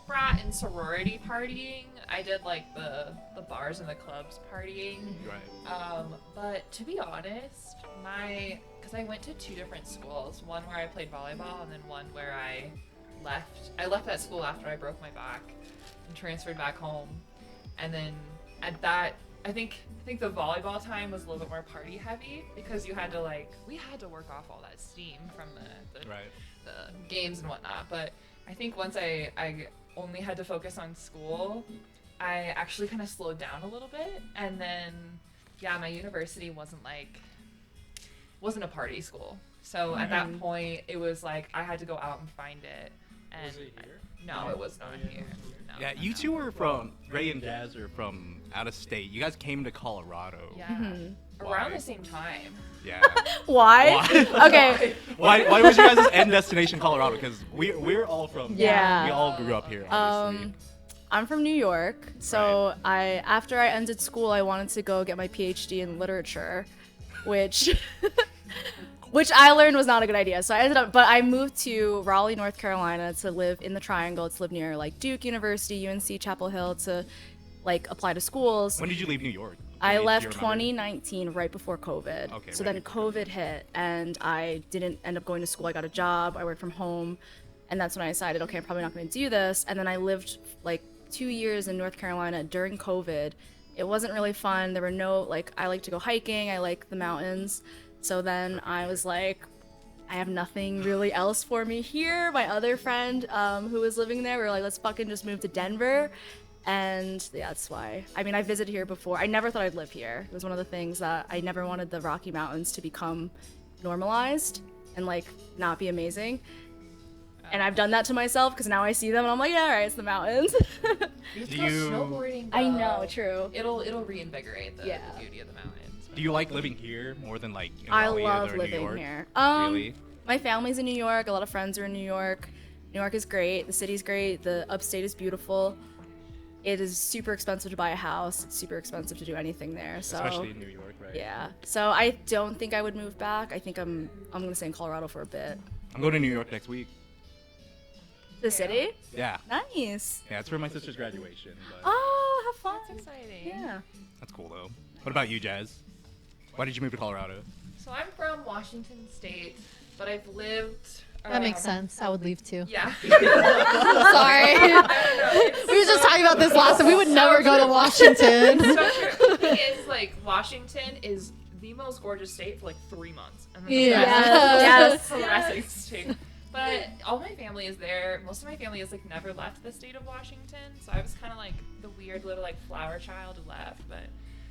frat and sorority partying. I did like the bars and the clubs partying. Right. But to be honest, because I went to 2 different schools, one where I played volleyball and then one where I left that school after I broke my back and transferred back home. And then at that, I think the volleyball time was a little bit more party heavy because we had to work off all that steam from the Right. the games and whatnot. But I think once I only had to focus on school, I actually kind of slowed down a little bit. And then, yeah, my university wasn't a party school. So at that point, it was like I had to go out and find it. And Was it here? No, it was not here. No, Yeah, no, you no. two were from, Grae and Jazz are from out of state. You guys came to Colorado. Yeah. Why? Around the same time. Yeah. Why? Why? Okay. Why was your guys' end destination Colorado? Because we're all from, Yeah. we all grew up here, obviously. I'm from New York, so after I ended school, I wanted to go get my PhD in literature, which I learned was not a good idea. So I moved to Raleigh, North Carolina to live in the Triangle, to live near like Duke University, UNC, Chapel Hill, to like apply to schools. When did you leave New York? I Do you left remember? 2019, right before COVID. Okay, so right then before COVID hit, and I didn't end up going to school. I got a job. I worked from home, and that's when I decided, okay, I'm probably not going to do this. And then I lived like 2 years in North Carolina during COVID. It wasn't really fun. There were no I like to go hiking. I like the mountains. So then I was like, I have nothing really else for me here. My other friend who was living there, we were like, let's fucking just move to Denver. And yeah, that's why. I mean, I visited here before. I never thought I'd live here. It was one of the things that I never wanted the Rocky Mountains to become normalized and like not be amazing. And I've done that to myself because now I see them and I'm like, yeah, all right, it's the mountains. You have to Do go you- snowboarding. I though. know, true. It'll reinvigorate the Yeah. beauty of the mountains. Do you like living here more than like in I Raleigh love or New living York? here. Really? My family's in New York. A lot of friends are in New York. New York is great. The city's great. The upstate is beautiful. It is super expensive to buy a house. It's super expensive to do anything there. So Especially in New York, right? yeah. So I don't think I would move back. I think I'm gonna stay in Colorado for a bit. I'm going to New York next week. The city? Yeah. Nice. Yeah, it's for my sister's graduation. But Oh, have fun. That's exciting. Yeah. that's cool though. What about you, Jazz? Why did you move to Colorado? So I'm from Washington State, but I've lived. That makes sense. I would leave too. Yeah. Sorry. I don't know. We were just talking about this last time. We would never go to Washington. So true. The thing is, like, Washington is the most gorgeous state for like 3 months. And then the Yeah. rest Yes. the rest of the state. But all my family is there. Most of my family has like never left the state of Washington. So I was kind of like the weird little like flower child who left. But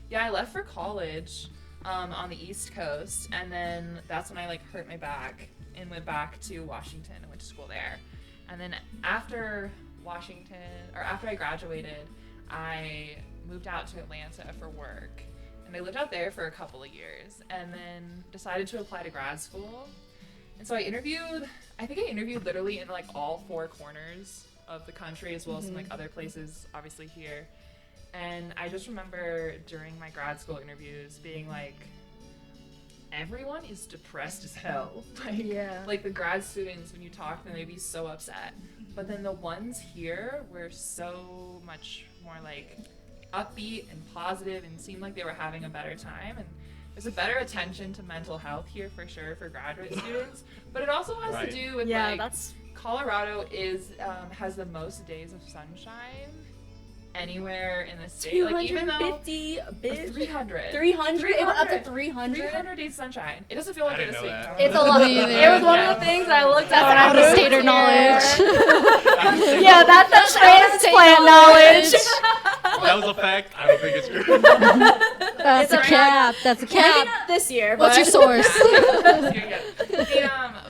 yeah, I left for college on the East Coast. And then that's when I like hurt my back and went back to Washington and went to school there. And then after I graduated, I moved out to Atlanta for work. And I lived out there for a couple of years and then decided to apply to grad school. And so I interviewed literally in like all 4 corners of the country as well as some like other places obviously here. And I just remember during my grad school interviews being like, everyone is depressed as hell. Like the grad students, when you talk to them, they'd be so upset. But then the ones here were so much more like upbeat and positive and seemed like they were having a better time. And there's a better attention to mental health here for sure for graduate students. But it also has to do with Yeah, like that's Colorado has the most days of sunshine anywhere in the state. Like even though 250 bit 300. 300. It went up to 300. 300 days sunshine. It doesn't feel like I it didn't is know state. that. It's a lot. Me It neither. was one of the things that I looked at when I Out of moved stater here. knowledge. Yeah, that's the transplant knowledge. That was a fact. I don't think it's true. That's a cap. That's a Maybe cap. not this year. What's your but- source?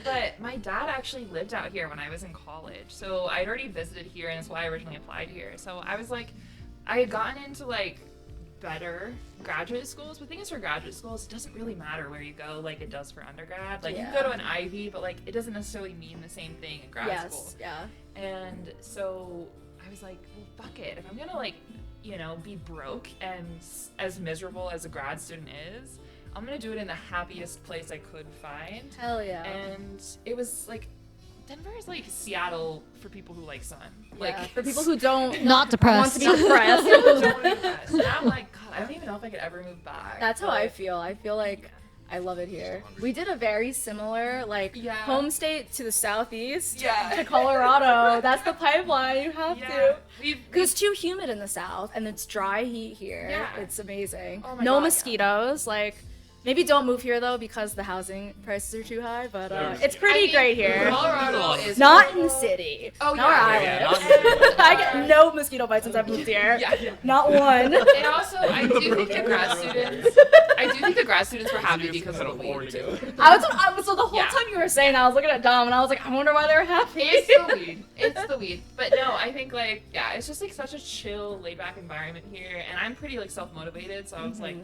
But my dad actually lived out here when I was in college, so I'd already visited here, and that's why I originally applied here. So I was like, I had gotten into like better graduate schools. But the thing is, for graduate schools, it doesn't really matter where you go, like it does for undergrad. Like you can go to an Ivy, but like it doesn't necessarily mean the same thing in grad school. Yeah. And so I was like, well, fuck it. If I'm gonna like, be broke and as miserable as a grad student is, I'm gonna do it in the happiest place I could find. Hell yeah. And it was like, Denver is like Seattle for people who like sun. Like for people who don't Not want depressed. to be depressed. don't be depressed. And I'm like, God, I don't even know if I could ever move back. That's how But, I feel. I feel like I love it here. We did a very similar, home state to the southeast, to Colorado. That's the pipeline. You have to. Because it's too humid in the south, and it's dry heat here. Yeah. It's amazing. Oh my No God, mosquitoes. Maybe don't move here though because the housing prices are too high. But it's I pretty mean, great here. Colorado is Not in the city. Oh, Not where I yeah, live. I get no mosquito bites since I've moved here. Yeah. Not one. And also, I do think the grad students were happy because of the weed too. So the whole Yeah. time you were saying that, I was looking at Dom and I was like, I wonder why they were happy. It's the weed. It's the weed. But no, I think it's just like such a chill, laid back environment here, and I'm pretty like self motivated, so I was like,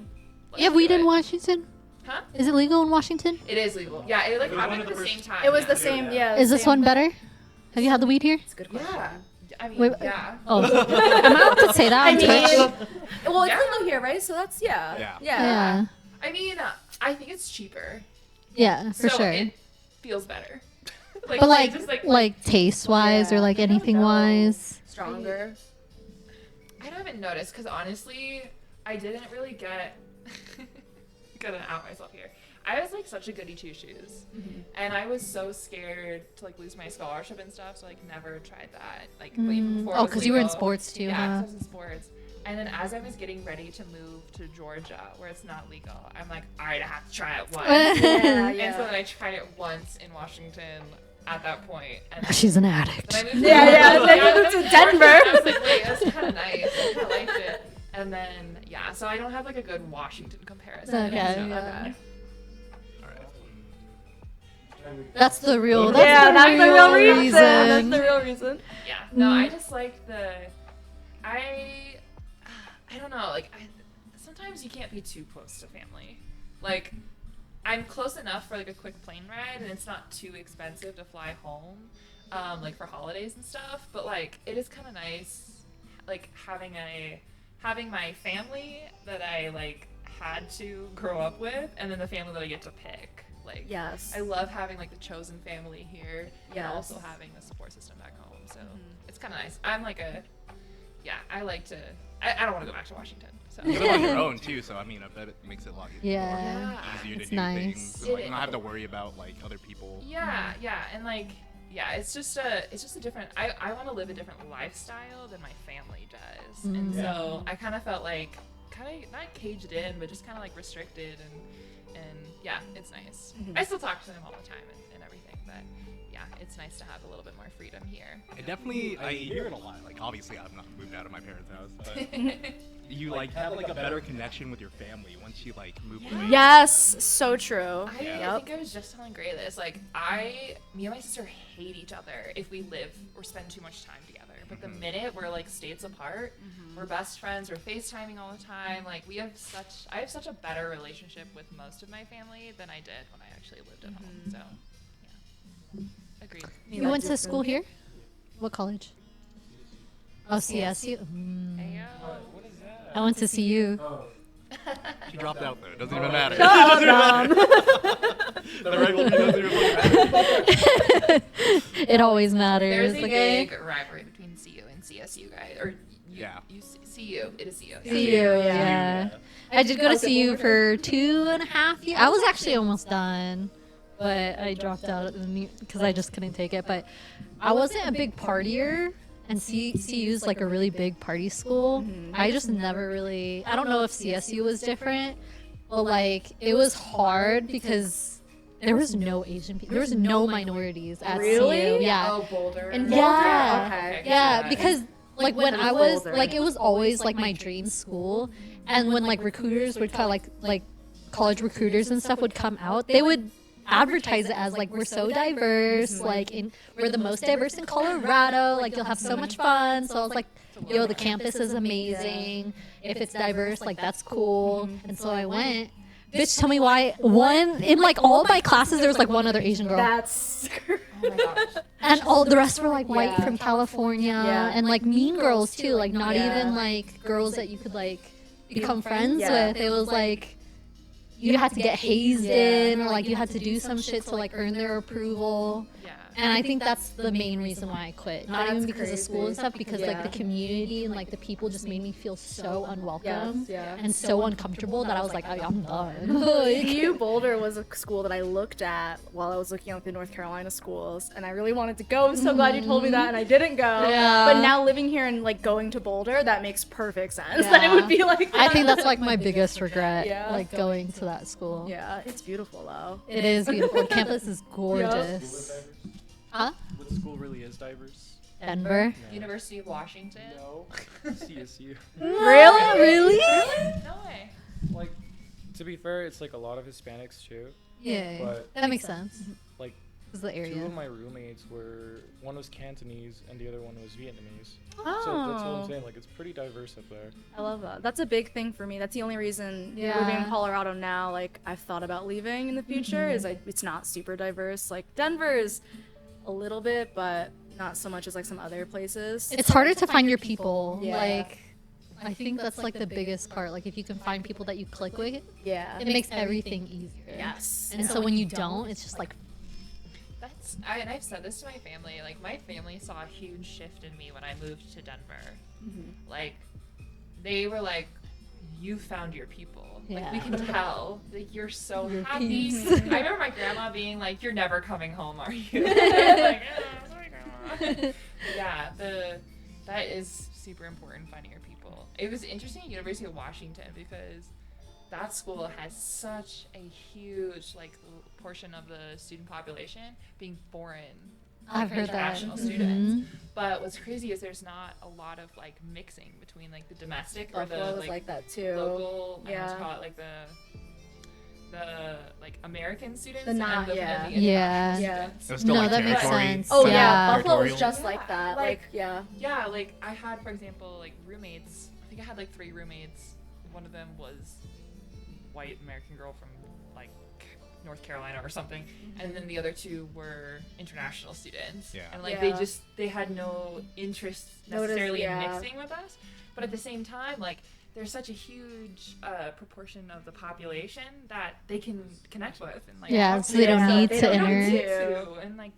let's You have weed do in it. Washington? Huh? Is it legal in Washington? It is legal. Yeah, it like It was one happened of at the the same first- time. It was the same, yeah. Is this one better? Have you had the weed here? It's a good question. Yeah. I mean, Wait, yeah. Oh, am I allowed to say that on Twitch? Well, it's Yeah. legal here, right? So that's, Yeah. Yeah, I mean, I think it's cheaper. yeah, for so sure. It feels better. But just like taste wise or Yeah, like I don't anything know. wise. Stronger. I haven't noticed because honestly, I didn't really get. Gonna out myself here. I was like such a goody two shoes, and I was so scared to like lose my scholarship and stuff, so like never tried that. Like even before. it Oh, was because you were in legal. sports too, Yeah, huh? 'cause I was in sports. And then as I was getting ready to move to Georgia, where it's not legal, I'm like, all right, I have to try it once. Yeah, And so then I tried it once in Washington at that point. And She's an addict. then I moved Yeah, to then Georgia. you moved to I Denver. was like, wait, that's kind of nice. I kind of liked it. And then, yeah, so I don't have like a good Washington comparison. Okay, So, yeah. Alright. That's the real. That's Yeah, the that's the real reason. reason. That's the real reason. Yeah, no, I just like I don't know, like, sometimes you can't be too close to family. Like, I'm close enough for like a quick plane ride, and it's not too expensive to fly home, like for holidays and stuff. But like, it is kind of nice, like having my family that I like had to grow up with, and then the family that I get to pick. Like, Yes. I love having like the chosen family here, and Yes. also having the support system back home. So it's kind of nice. I'm like I like to. I don't want to go back to Washington. So. You live on your own too, so I mean, I bet it makes it a lot Yeah. easier to It's do nice. things. And, like, not have to worry about like other people. Yeah, and like, yeah, it's just a different. I want to live a different lifestyle than my family does, and so I kind of felt like not caged in, but just kind of like restricted, and yeah, it's nice. I still talk to them all the time and everything, but yeah, it's nice to have a little bit more freedom here. I hear it a lot. Like, obviously, I've not moved out of my parents' house, but you like have like a better connection with your family once you like move away. Yes, so true. I think I was just telling Grae this. Like, me and my sister hate each other if we live or spend too much time together. But the minute we're like states apart, we're best friends. We're FaceTiming all the time. Like, I have such a better relationship with most of my family than I did when I actually lived at home. So, yeah, agreed. You went to school here? What college? Oh, CSU. Ayo. I went to CU. She dropped out though. It doesn't even matter. The regular doesn't even matter. It always There's matters. a Okay. big rivalry between CU and CSU, guys. Or Yeah. CU. It is CU. CU, yeah. I did go to CU for 2.5 years. I was actually almost done, but I dropped out because I just couldn't take it. But I wasn't a big partier, and CU's like a really big party school. I just never really. I don't know if CSU was different, but like it was hard because there was no Asian people. There was no minorities at Really? CU. Yeah. Oh, Boulder. In Yeah. Boulder? Okay. Yeah, because like when I was Boulder. like, it was always like my dream school, and when like recruiters would come, like college recruiters and stuff would come out, they would advertise it as like, we're so diverse, like we're the most diverse in Colorado, like you'll have so much fun. So I was like, yo, the campus is amazing. If it's diverse, like that's cool. And so I went. Bitch, tell me why in like all my classes there was like one other Asian girl. That's Oh my gosh. And all the rest were like white Yeah. from California, Yeah. and like mean girls too, like not Yeah. even like girls that you could like become friends Yeah. with. It was like you had to get hazed in, or like you had to do some shit to like earn their approval. Yeah. And I think that's the main reason why I quit. Not even That's because of school and crazy. stuff, because Yeah. like the community and like the people just made me feel so unwelcome Yes, yeah. and so uncomfortable that I was like, I'm done. Like, CU Boulder was a school that I looked at while I was looking at the North Carolina schools, and I really wanted to go. I'm so glad you told me that, and I didn't go. Yeah. But now living here and like going to Boulder, that makes perfect sense. Yeah. That it would be like. I think that's like my biggest regret, Yeah. like going to that school. Yeah, it's beautiful though. It is beautiful. The campus is gorgeous. Huh? What school really is diverse? Denver. University of Washington. No. CSU. Really? Really? No way. Like, to be fair, it's like a lot of Hispanics too. Yeah. But That makes sense. like, Is the two area. of my roommates were, one was Cantonese and the other one was Vietnamese. Oh. So that's what I'm saying. Like, it's pretty diverse up there. I love that. That's a big thing for me. That's the only reason Yeah. moving to Colorado now, like I've thought about leaving in the future, is it's not super diverse. Like Denver is a little bit, but not so much as like some other places. It's harder to find your people. Yeah. Like, I think that's like the biggest part. Like, if you can find people that you click with, Yeah. it makes everything easier. Yes. And so when you don't, it's just like, And I've said this to my family. Like, my family saw a huge shift in me when I moved to Denver. Like, they were like, "You found your people. Like, we Yeah. can tell. Like, you're so Your happy." peeps. I remember my grandma being like, "You're never coming home, are you?" Like, "Oh, sorry, grandma." Yeah, that is super important, finding your people. It was interesting at University of Washington because that school has such a huge portion of the student population being foreign, I've heard that. international Mhm. students. But what's crazy is there's not a lot of like mixing between like the domestic or Buffalo the was like that too. local, Yeah. I call it like the like American students The not- and the, yeah. and the Yeah. international Yeah. students. It was still No, like that makes territory- sense. Oh yeah, Yeah. Buffalo was territorial. just like that. Like- Like yeah. Yeah, like I had, for example, like roommates. I think I had like 3 roommates. One of them was white American girl from like North Carolina or something, and then the other 2 were international students. Yeah. And like Yeah. they had no interest Notice- necessarily yeah. in mixing with us, but at the same time, like there's such a huge proportion of the population that they can connect with and like Yeah, talk so they don't to. need They to don't enter. need to, and like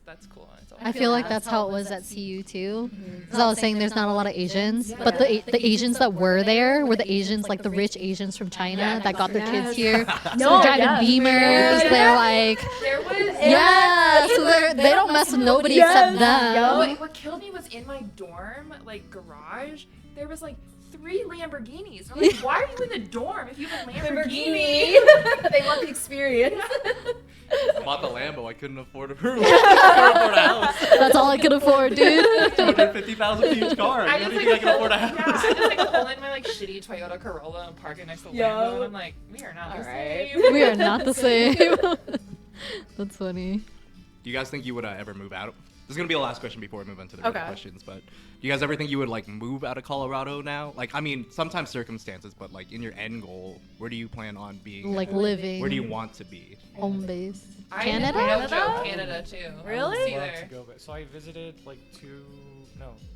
that's cool. And it's I feel like that's how it was at CU too. Because I was saying there's not a lot of Asians, but the Asians that were there were the Asians, like the rich Asians from China that got their kids here. So No, they're driving yes. Beamers. They're like, there was yeah. So they don't mess with nobody except them. What killed me was in my dorm, like garage, there was like 3 Lamborghinis. I'm like, why are you in the dorm if you have a Lamborghini? They want the experience. I bought the Lambo. I couldn't afford a house. That's all I could afford, dude. $250,000 for each car. I You don't just think I can afford a Yeah, house? I just like pull in my like shitty Toyota Corolla and park it next to the Yo. Lambo, and I'm like, we are not the Alright. same. We are not the same. That's funny. Do you guys think you would ever move out? This is gonna be the last question before we move on to the other Okay. questions. But do you guys ever think you would like move out of Colorado now? Like, I mean, sometimes circumstances, but like in your end goal, where do you plan on being? Like living. Where do you want to be? Home base? I Canada? No joke, Canada too. Really? I I'd see love to there. go back. So I visited like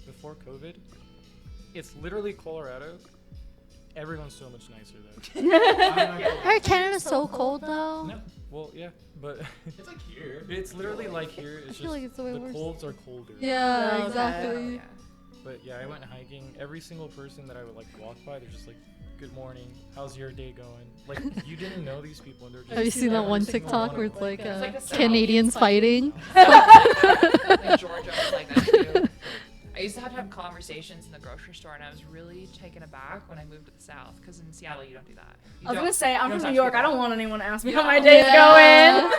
before COVID. It's literally Colorado. Everyone's so much nicer there. I'm not gonna- I heard Canada's so cold though. No, well, yeah, but It's like here. it's literally like here. It's feel just like it's the way the worse. colds are colder. Yeah, Okay. exactly. Yeah. But yeah, I went hiking. Every single person that I would like walk by, they're just like, "Good morning. How's your day going?" Like you didn't know these people, and they're just. Have you seen that every one single TikTok one where of it's them. like, It's like the South. Canadians fighting? Like Georgia was like that too. I used to have conversations in the grocery store, and I was really taken aback when I moved to the South, because in Seattle you don't do that. I was gonna say, I'm you from don't New talk York. to I don't people. want anyone to ask me Yeah. how my day's Yeah. going.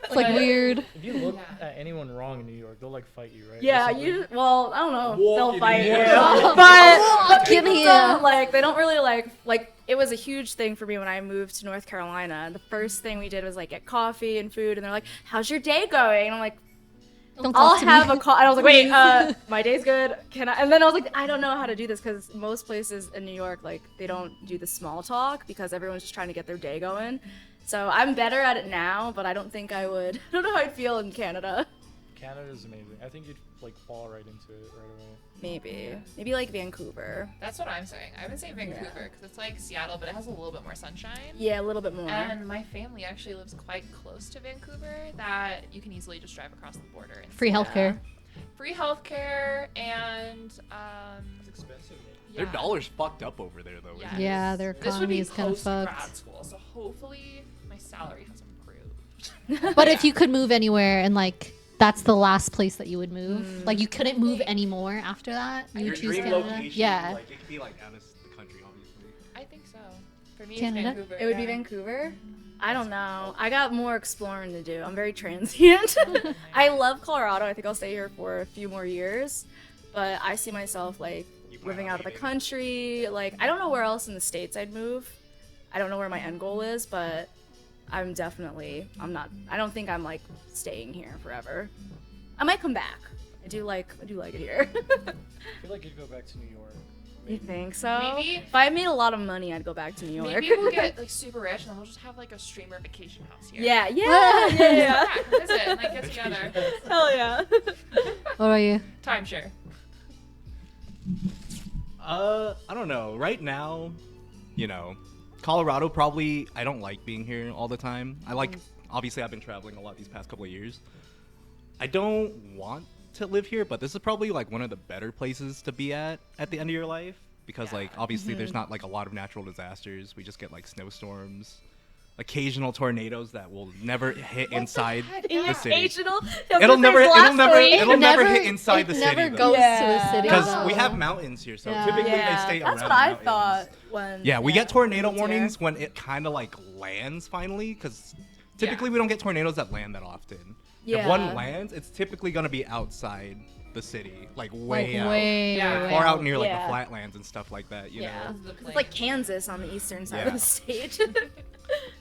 It's like weird. If you look Yeah. at anyone wrong in New York, they'll like fight you, right? Yeah, Or something. well, I don't know. if Walk They'll in fight you, here. but Walk in people here. don't, like, they don't really like. It was a huge thing for me when I moved to North Carolina. And the first thing we did was like get coffee and food, and they're like, "How's your day going?" And I'm like, Don't I'll talk to have me. a call. And I was like, wait, my day's good. Can I? And then I was like, I don't know how to do this because most places in New York, like, they don't do the small talk because everyone's just trying to get their day going. So I'm better at it now, but I don't think I would. I don't know how I'd feel in Canada. Canada's amazing. I think you'd like fall right into it right away. Maybe like Vancouver. That's what I'm saying. I would say Vancouver, because it's like Seattle, but it has a little bit more sunshine. Yeah, a little bit more. And my family actually lives quite close to Vancouver, that you can easily just drive across the border. And Free healthcare. Free healthcare, and It's expensive. yeah. Their dollar's fucked up over there, though. Yeah. isn't it? Yeah, their This would be economy is kind of post fucked. grad school, so hopefully my salary has improved. But if you could move anywhere and like that's the last place that you would move, like you couldn't move anymore after that, you Your would choose dream Canada. location, Yeah. like it could be like out of the country, obviously. I think so. For me, Canada? it's Vancouver. It would be yeah. Vancouver. I don't know. I got more exploring to do. I'm very transient. I love Colorado. I think I'll stay here for a few more years. But I see myself like You plan living on out of the leaving. country. Like, I don't know where else in the States I'd move. I don't know where my end goal is, but I don't think I'm like staying here forever. I might come back. I do like it here. I feel like you'd go back to New York. You think so? Maybe. If I made a lot of money, I'd go back to New York. Maybe we'll get like super rich, and then we'll just have like a streamer vacation house here. yeah. Yeah, visit and like get together. Hell yeah. What about you? Timeshare. I don't know. Right now, Colorado probably. I don't like being here all the time. Obviously, I've been traveling a lot these past couple of years. I don't want to live here, but this is probably like one of the better places to be at the end of your life because like obviously there's not like a lot of natural disasters. We just get like snowstorms, occasional tornadoes that will never hit inside the city. Occasional. It'll never It hit inside the it city. never though. goes Yeah. to the city. Because though. we have mountains here, so Yeah. typically they Yeah, stay that's around what I mountains. thought when. Yeah, we get tornado moved here. warnings when it kind of like lands finally, because typically we don't get tornadoes that land that often. If Yeah. one lands, it's typically gonna be outside the city, like way out, Yeah. or out near like Yeah. the flatlands and stuff like that. You Yeah. know. The It's like Kansas on the eastern side Yeah. of the state.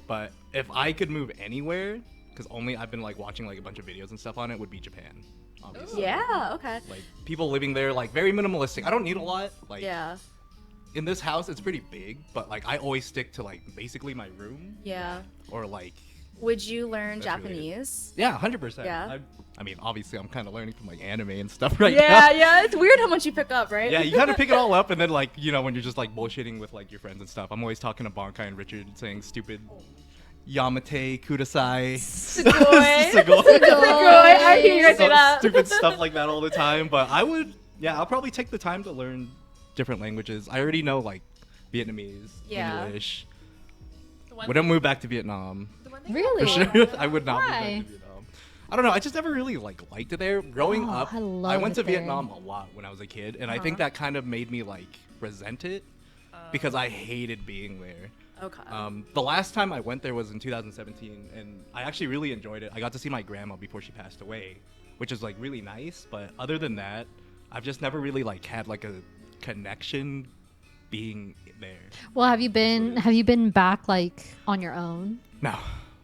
But if I could move anywhere, because only I've been like watching like a bunch of videos and stuff on it, would be Japan. Obviously. yeah. Okay. Like people living there, like very minimalistic. I don't need a lot. Like Yeah. in this house, it's pretty big, but like I always stick to like basically my room Yeah. or like. Would you learn That's really Japanese? Yeah, 100%. Yeah. I mean, obviously, I'm kind of learning from like anime and stuff right Yeah, now. yeah. It's weird how much you pick up, right? Yeah, you kind of pick it all up, and then like when you're just like bullshitting with like your friends and stuff. I'm always talking to Bankai and Richard, saying stupid Yamate Kudasai. Sugoi. Sugoi. Sugoi. I hear you guys say So that. stupid stuff like that all the time. But I'll probably take the time to learn different languages. I already know like Vietnamese, Yeah. English. The one Wouldn't move back to Vietnam. the one thing Really? For about sure. Colorado- I would not move Why? back to Vietnam. I don't know. I just never really like liked it there. Growing Oh, up, I I love went to it there. Vietnam a lot when I was a kid, and I think that kind of made me like resent it because I hated being there. Okay. The last time I went there was in 2017, and I actually really enjoyed it. I got to see my grandma before she passed away, which is like really nice. But other than that, I've just never really like had like a connection being there. Well, have you been back like on your own? No,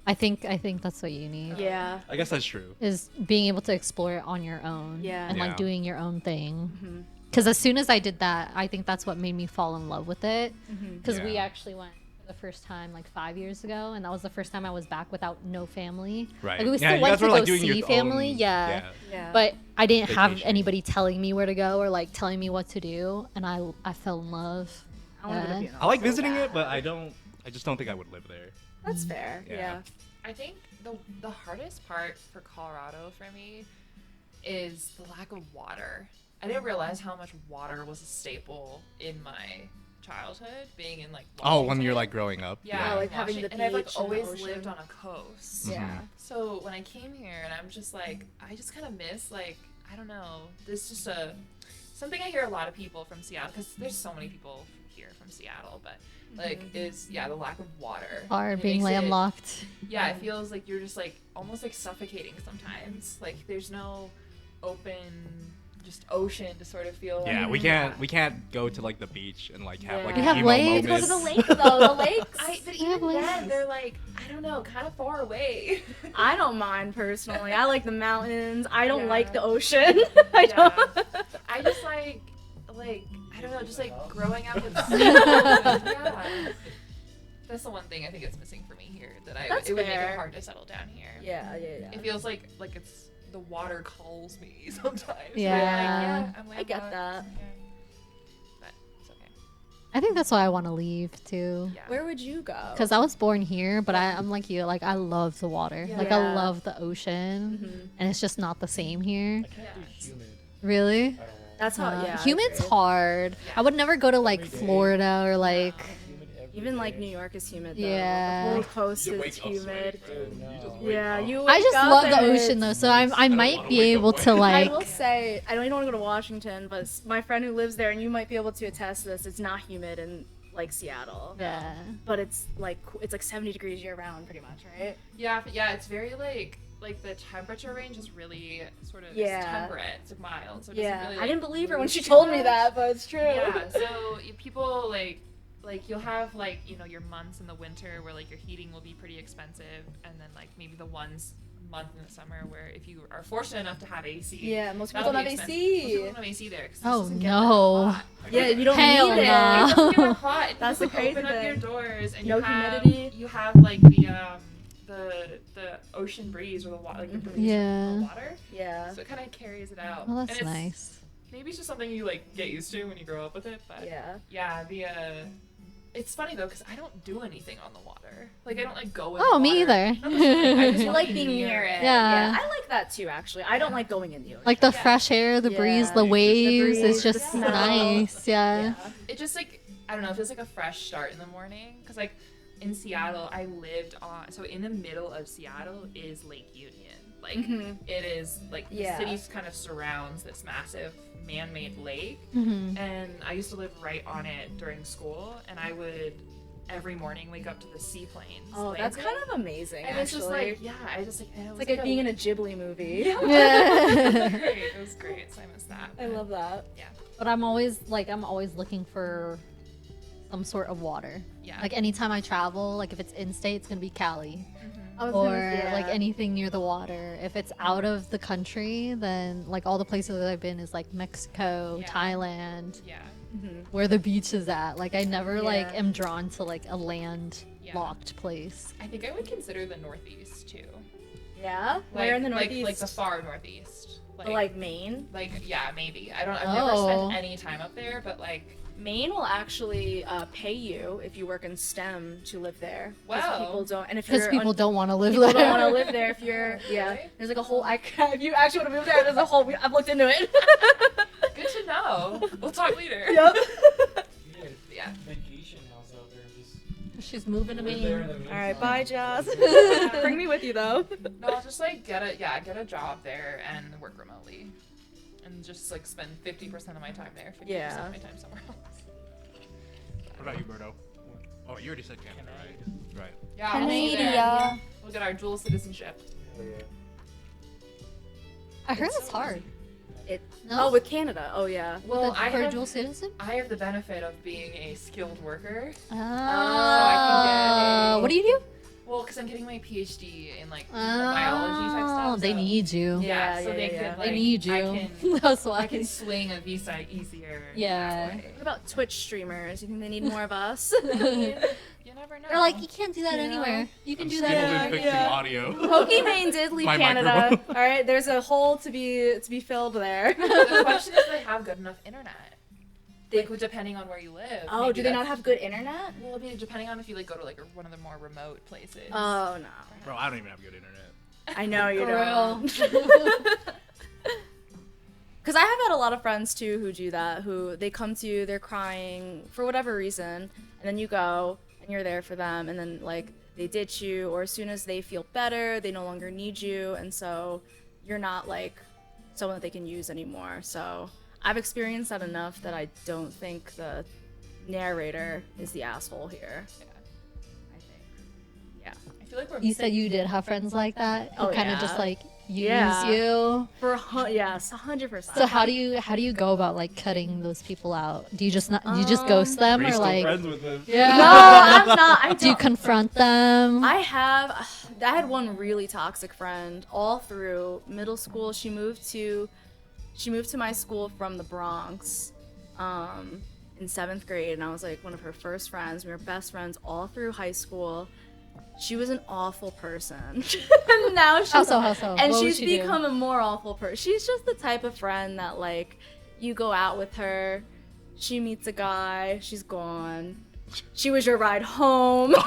I think that's what you need. yeah. I guess that's true. Is being able to explore it on your own. Yeah. And Yeah. like doing your own thing. Because as soon as I did that, I think that's what made me fall in love with it. Because we Yeah. actually went for the first time like 5 years ago, and that was the first time I was back without no family. Right. Like we Yeah, still you went guys to were, go like, doing your see family. own- Yeah. Yeah. But I didn't have Vacation. anybody telling me where to go or like telling me what to do, and I fell in love. I want to go to Yeah. Vietnam I like so visiting bad. it, but I just don't think I would live there. That's fair. Yeah. Yeah. I think the hardest part for Colorado for me is the lack of water. I didn't realize how much water was a staple in my childhood, being in like Oh, when Washington. you're like growing up. Yeah, Oh, like having the and I've like beach and the always ocean. lived on a coast. Yeah. So when I came here, and I'm just like, I just kind of miss like, I don't know, there's just a something I hear a lot of people from Seattle, because there's so many people here from Seattle, but like is the lack of water. Hard And it being makes landlocked. Yeah, it feels like you're just like almost like suffocating sometimes. Like there's no open just ocean to sort of feel. Yeah, like, we can't go to like the beach and like have like We an have emo lakes. moment. Go to the lake though. The lakes. But We have even then, lakes. they're like, I don't know, kind of far away. I don't mind personally. I like the mountains. I don't Yeah. like the ocean. I don't. I just like I don't know, just like growing up with yeah. That's the one thing I think it's missing for me here. That's it would make fair. it hard to settle down here. Yeah. It feels like it's the water calls me sometimes. Yeah. I'm I get that. Yeah. But it's okay. I think that's why I want to leave too. Yeah. Where would you go? Because I was born here, but I'm like you. Like I love the water. Like I Yeah. love the ocean, and it's just not the same here. I can't do humid. Really? I don't know. That's how. Yeah. I Humid's agree. hard. I would never go to like Every day. Florida or like. Humid every Even like day. New York is humid. Though. Yeah. The whole coast You is wake up humid. sweating, bro. Dude, You just no. wake Yeah, up. you. I wake just up love the and ocean though, so I don't might wanna be wake able up to when- like. I will say, I don't even want to go to Washington, but my friend who lives there, and you might be able to attest to this, it's not humid in like Seattle. Yeah. But it's like 70 degrees year round, pretty much, right? Yeah, it's very like the temperature range is really sort of Yeah. it's temperate, it's mild. So it doesn't Yeah. really, I like, didn't believe her when move she too told me much. that, but it's true. Yeah, so people like you'll have like your months in the winter where like your heating will be pretty expensive, and then like maybe the month in the summer where if you are fortunate enough to have AC. Yeah, most people that'll don't be have expensive. AC. Most people don't have AC there. 'Cause it Oh, doesn't get no. that hot. Yeah, you don't Hell need it. no. It doesn't get that hot. and That's you the crazy open up your thing. doors and No you have humidity. you have like the ocean breeze or the water, like the breeze Yeah. from the water. Yeah. So it kind of carries it out. Well, And that's it's- nice. Maybe it's just something you like get used to when you grow up with it, but Yeah. it's funny though because I don't do anything on the water. Like I don't like go in. Oh, the me water. either. That's the thing, I just You wanna like be being near it. Yeah. I like that too, actually. I don't like going in the ocean. Like the Yeah. fresh air, the breeze, Yeah. the The waves. breeze, It's the just smell. nice. Yeah. It just like I don't know. It feels like a fresh start in the morning because like in Seattle, I lived on. So in the middle of Seattle is Lake Union. Like it is like Yeah. the city kind of surrounds this massive man-made lake, Mhm. and I used to live right on it during school, and I would every morning wake up to the seaplanes. Oh, that's landing. kind of amazing, And it's just actually. like I just like It's like being in a Ghibli movie. Yeah. Yeah. It was great. So I miss that. I love that. Yeah. But I'm always looking for some sort of water. Yeah. Like anytime I travel, like if it's in state, it's gonna be Cali. I was Or gonna- like yeah. anything near the water. If it's out of the country, then like all the places that I've been is like Mexico, Yeah. Thailand, Yeah. where the beach is at. Like I never like Yeah. am drawn to like a land Yeah. locked place. I think I would consider the Northeast too. Yeah? Where in the Northeast? Like the far Northeast. Like Maine? Like yeah, maybe. I've never Oh. spent any time up there, but like Maine will actually pay you if you work in STEM to live there. 'Cause Wow. People don't, and if Because you're people don't want to live people there. don't want to live there if you're Really? There's like a whole. If you actually want to move there, there's a whole. I've looked into it. good to know. We'll talk later. Yep. You get Yeah. a vacation house out there and just She's moving to live there Maine. in the meantime. All right, bye, Jazz. Bring me with you though. No, I'll just like get a job there and work remotely. And just like spend 50% of my time there, 50% Yeah. of my time somewhere else. What about you, Berto? Oh, you already said Canada, right? Right. Yeah, we'll be there. Canada. We'll get our dual citizenship. Hell yeah. I heard It's it's so hard. Oh, with Canada. Oh yeah. Well, For a dual citizen? I have the benefit of being a skilled worker. Ah. get What do you do? Well, because I'm getting my PhD in like the biology type Oh, stuff. they so- need you. Yeah, Yeah, so they yeah, could yeah. like They need you. I can, That's why. I can swing a visa easier. Yeah. that way. What about Twitch streamers? You think they need more of us? You never know. They're like, you can't do that Yeah. anywhere. You can I'm do still that. fixing yeah. audio. Pokimane did leave My Canada. microphone. All right, there's a hole to be filled there. The question is, do they have good enough internet? Like, depending on where you live. Oh, maybe do they not that's- have good internet? Well, I mean, depending on if you like go to like one of the more remote places. Oh no. Bro, I don't even have good internet. I know you Girl. don't. Because I have had a lot of friends too who do that. Who they come to you, they're crying for whatever reason, and then you go and you're there for them, and then like they ditch you, or as soon as they feel better, they no longer need you, and so you're not like someone that they can use anymore. So I've experienced that enough that I don't think the narrator is the asshole here. Yeah. I think. Yeah. I feel like we're You said you did have friends like that who Oh, kind of yeah. just like use Yeah. you. Yes, 100%. So how do you go about like cutting those people out? Do you just ghost them Are you or still like friends with them? yeah? No, I'm not. I Do you don't. confront them? I had one really toxic friend all through middle school. She moved to my school from the Bronx in 7th grade, and I was like one of her first friends. We were best friends all through high school. She was an awful person. And now she's How so? and What would she's she do? become a more awful person. She's just the type of friend that like you go out with her, she meets a guy, she's gone. She was your ride home. Okay,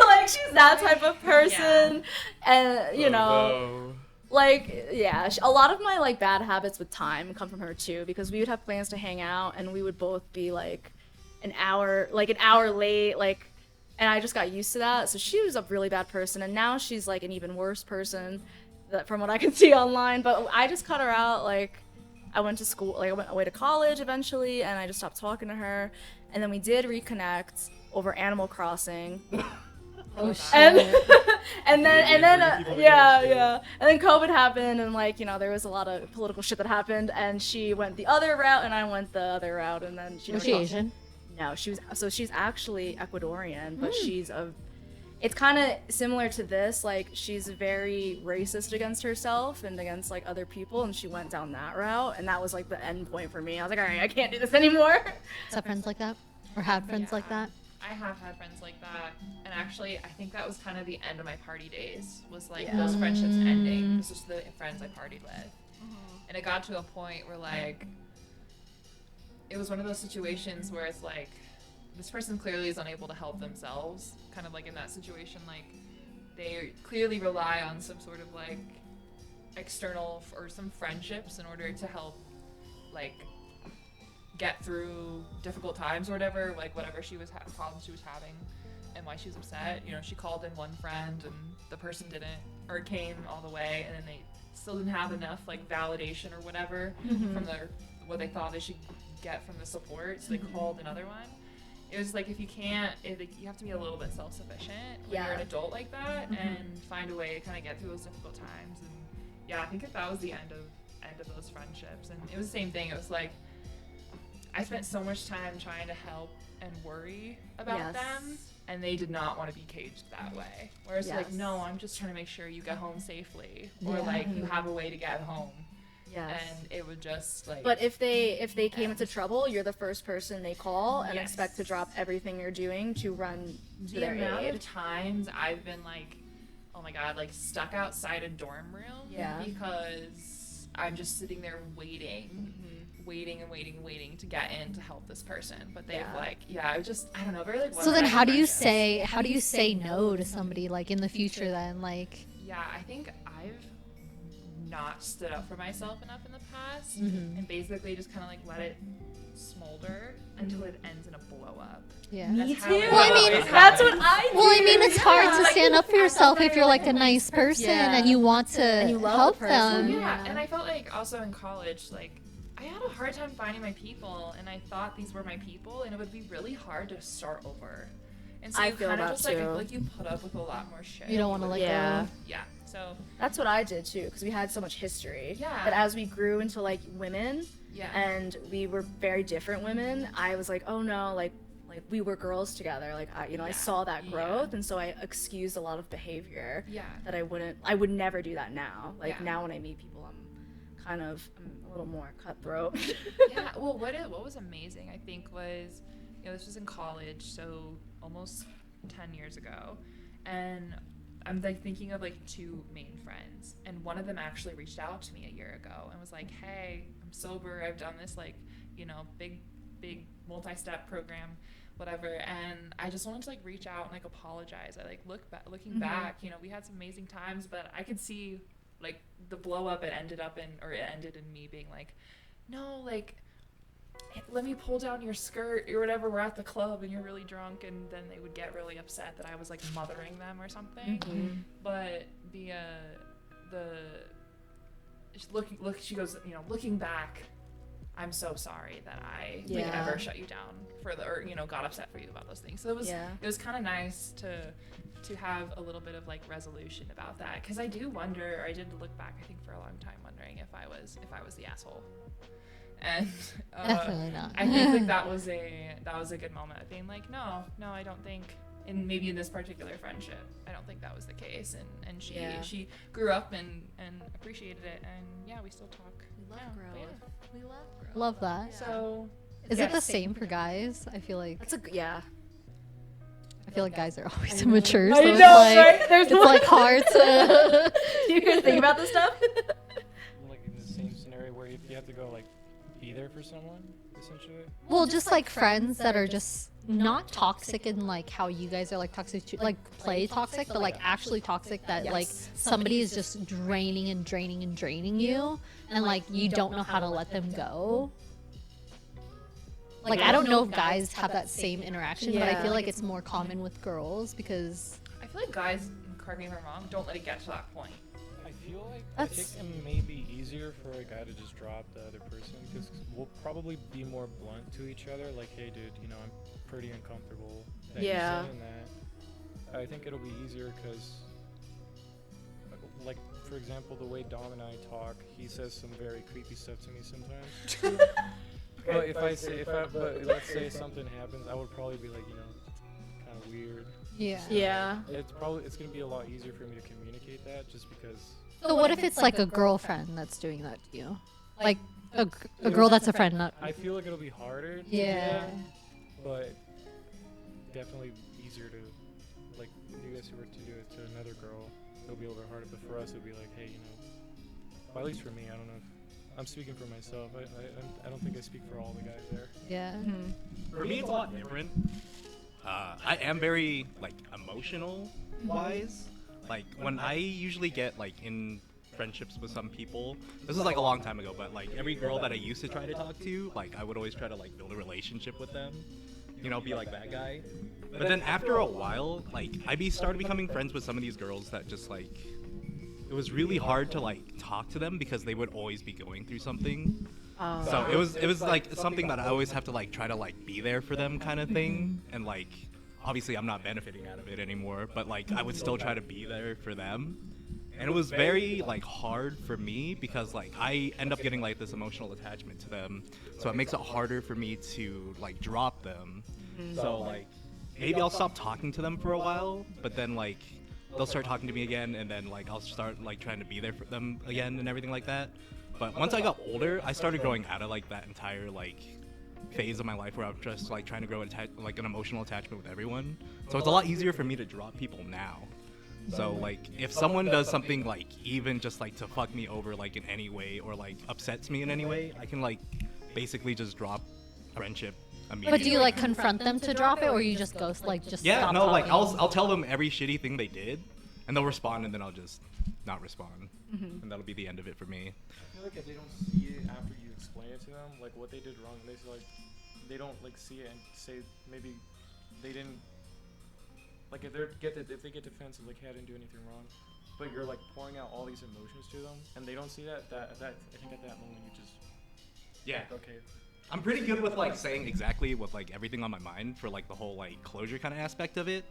like she's that type of person. And you know, like yeah, a lot of my like bad habits with time come from her too, because we would have plans to hang out and we would both be like an hour late, like, and I just got used to that. So she was a really bad person, and now she's like an even worse person from what I can see online. But I just cut her out. Like I went to school, like I went away to college eventually, and I just stopped talking to her. And then we did reconnect over Animal Crossing. Oh shit. And then yeah. And then COVID happened, and like, you know, there was a lot of political shit that happened, and she went the other route and I went the other route, and then she Was she Asian? No, she's actually Ecuadorian, but it's kind of similar to this, like she's very racist against herself and against like other people, and she went down that route, and that was like the end point for me. I was like, all right, I can't do this anymore. Have friends like that? Or had friends like that? I have had friends like that, and actually, I think that was kind of the end of my party days. Was like Yeah. those friendships ending. This was the friends I partied with, and it got to a point where like it was one of those situations where it's like this person clearly is unable to help themselves. Kind of like in that situation, like they clearly rely on some sort of like external or some friendships in order to help like get through difficult times or whatever, like whatever she was problems she was having and why she was upset. You know, she called in one friend and the person didn't, or came all the way, and then they still didn't have enough like validation or whatever from what they thought they should get from the support, so they called another one. It was like, if you have to be a little bit self-sufficient when you're an adult like that, and find a way to kind of get through those difficult times. And yeah, I think that was the end of those friendships. And it was the same thing. It was like I spent so much time trying to help and worry about them, and they did not want to be caged that way. Whereas like, no, I'm just trying to make sure you get home safely, or like you have a way to get home. Yes. And it would just like. But if they came into trouble, you're the first person they call and expect to drop everything you're doing to run to their aid. The amount of times I've been like, oh my god, like stuck outside a dorm room because I'm just sitting there waiting to get in to help this person, but they've like, I don't know, very like. So then, how do you say no to somebody like in the future? Then like. Yeah, I think I've not stood up for myself enough in the past, and basically just kind of like let it smolder until it ends in a blow up. Yeah. Me too. Well, I mean, that's what I do. Well, I mean, it's hard to stand up for yourself if you're like a nice person and you want to help them. Yeah, and I felt like also in college, like I had a hard time finding my people, and I thought these were my people, and it would be really hard to start over. And so I you feel kind of that just too. like I feel like you put up with a lot more shit. You don't want to let go. Yeah. So that's what I did too, because we had so much history. Yeah. But as we grew into like women, yeah, and we were very different women, I was like, oh no, like we were girls together. Like I saw that growth, and so I excused a lot of behavior. Yeah. That I would never do that now. Like now when I meet people, I'm a little more cutthroat. Yeah. Well, what was amazing, I think, was, you know, this was in college, so almost 10 years ago, and I'm like thinking of like two main friends, and one of them actually reached out to me a year ago and was like, hey, I'm sober, I've done this like, you know, big multi-step program, whatever, and I just wanted to like reach out and like apologize. I like looking back, you know, we had some amazing times, but I could see like the blow up it ended in me being like, no, like, let me pull down your skirt or whatever, we're at the club and you're really drunk, and then they would get really upset that I was like mothering them or something. But she goes, you know, looking back, I'm so sorry that I like Yeah. ever shut you down for or you know, got upset for you about those things. So it was kind of nice to have a little bit of like resolution about that, because I did look back, I think, for a long time wondering if I was the asshole. And Definitely not. I think like that was a good moment of being like, no, I don't think, and maybe in this particular friendship, I don't think that was the case, and she grew up and appreciated it, and yeah, we still talk. We love now, growth. but We love growth. Love that. So Is it the same for guys? I feel like guys are always immature, so I it's know, like right? There's it's like hard to. Do you guys think about this stuff? Like in the same scenario where you have to go like be there for someone, essentially. Well, just like friends that are just not toxic in like how you guys are like toxic, like play toxic, but like actually toxic that like somebody is just draining and draining and draining you, and like you don't know how to let them go. Like I don't know if guys have that same interaction, but I feel like it's more common with girls because I feel like guys, correct me if I'm wrong, don't let it get to that point. I feel like That's- it may be easier for a guy to just drop the other person, because we'll probably be more blunt to each other. Like, hey, dude, you know, I'm pretty uncomfortable that you're saying that. I think it'll be easier because, like, for example, the way Dom and I talk, he says some very creepy stuff to me sometimes. But but let's say something happens, I would probably be like, you know, kind of weird. yeah. It's gonna be a lot easier for me to communicate that, just because. So what if it's like a girlfriend that's doing that to you, like a girl that's a friend, not I feel like it'll be harder. To do yeah. that, but definitely easier to, like, if you guys were to do it to another girl, it'll be a little bit harder. But for us, it'll be like, hey, you know, well, at least for me, I don't know if I'm speaking for myself. I don't think I speak for all the guys there. Yeah. For me, it's a lot different. I am very like emotional wise. Like when I usually get like in friendships with some people, this was like a long time ago, but like every girl that I used to try to talk to, like I would always try to like build a relationship with them, you know, be like that guy. But then after a while, like started becoming friends with some of these girls that just like, it was really hard to like talk to them because they would always be going through something. So it was like something that I always have to like try to like be there for them kind of thing, and like obviously I'm not benefiting out of it anymore, but like I would still try to be there for them. And it was very like hard for me because like I end up getting like this emotional attachment to them, so it makes it harder for me to like drop them. So like maybe I'll stop talking to them for a while, but then like they'll start talking to me again, and then like I'll start like trying to be there for them again and everything like that. But once I got older, I started growing out of like that entire like phase of my life where I'm just like trying to grow like an emotional attachment with everyone. So it's a lot easier for me to drop people now. So like if someone does something like even just like to fuck me over like in any way or like upsets me in any way, I can like basically just drop friendship immediately. But do you like confront them to drop it, or you just ghost like just Yeah, stop no, like talking? I'll tell them every shitty thing they did, and they'll respond, and then I'll just not respond, and that'll be the end of it for me. I feel like if they don't see it after you explain it to them, like what they did wrong, they don't like see it and say maybe they didn't. Like if they get defensive, like, hey, I didn't do anything wrong, but you're like pouring out all these emotions to them, and they don't see that I think at that moment you just Yeah. like, okay. I'm pretty good with like saying exactly what like everything on my mind for like the whole like closure kind of aspect of it.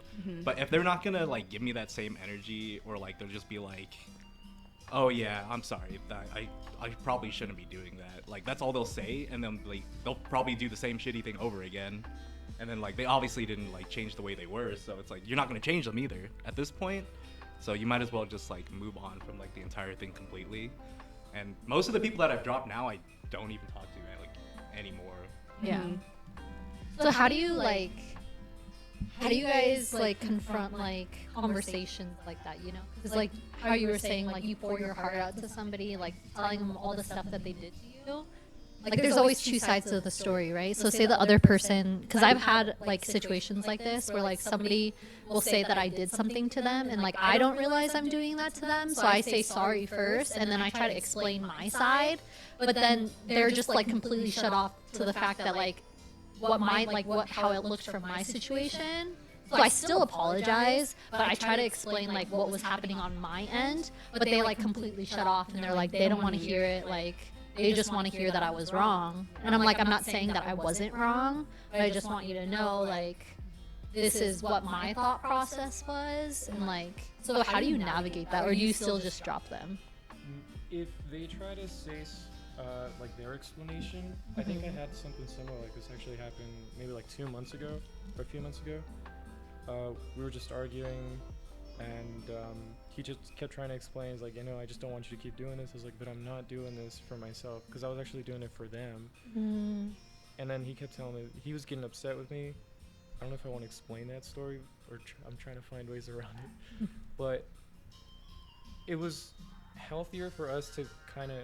But if they're not gonna like give me that same energy, or like they'll just be like, oh yeah, I'm sorry, I probably shouldn't be doing that. Like that's all they'll say, and then like they'll probably do the same shitty thing over again. And then like they obviously didn't like change the way they were, so it's like you're not gonna change them either at this point. So you might as well just like move on from like the entire thing completely. And most of the people that I've dropped now, I don't even talk to anymore. Yeah. So how do you guys like confront like conversations like that, you know? Because like how you were saying, like you pour your heart out to somebody, like telling them all the stuff that they did to you. Like there's always two sides to the story, right? So say the other person, because I've had like situations like this where like somebody will say that I did something to them, and like I don't realize I'm doing that to them, so I say sorry first, and then I try to explain my side, but then they're just like completely shut off to the fact that like how it looked from my situation. So I still apologize, but I try to explain like what was happening on my end, but they like completely shut off and they're like, they don't want to hear it. Like, they just want to hear that I was wrong. And I'm like, I'm not saying that I wasn't wrong, but I just want you to know, like, this is what my thought process was. And like, so how do you navigate that? Or do you still just drop them? If they try to say like their explanation, I think I had something similar. Like this actually happened maybe like 2 months ago or a few months ago. We were just arguing, and he just kept trying to explain. He's like, you know, I just don't want you to keep doing this. I was like, but I'm not doing this for myself, because I was actually doing it for them. And then he kept telling me he was getting upset with me. I don't know if I want to explain that story, or I'm trying to find ways around it. But it was healthier for us to kind of,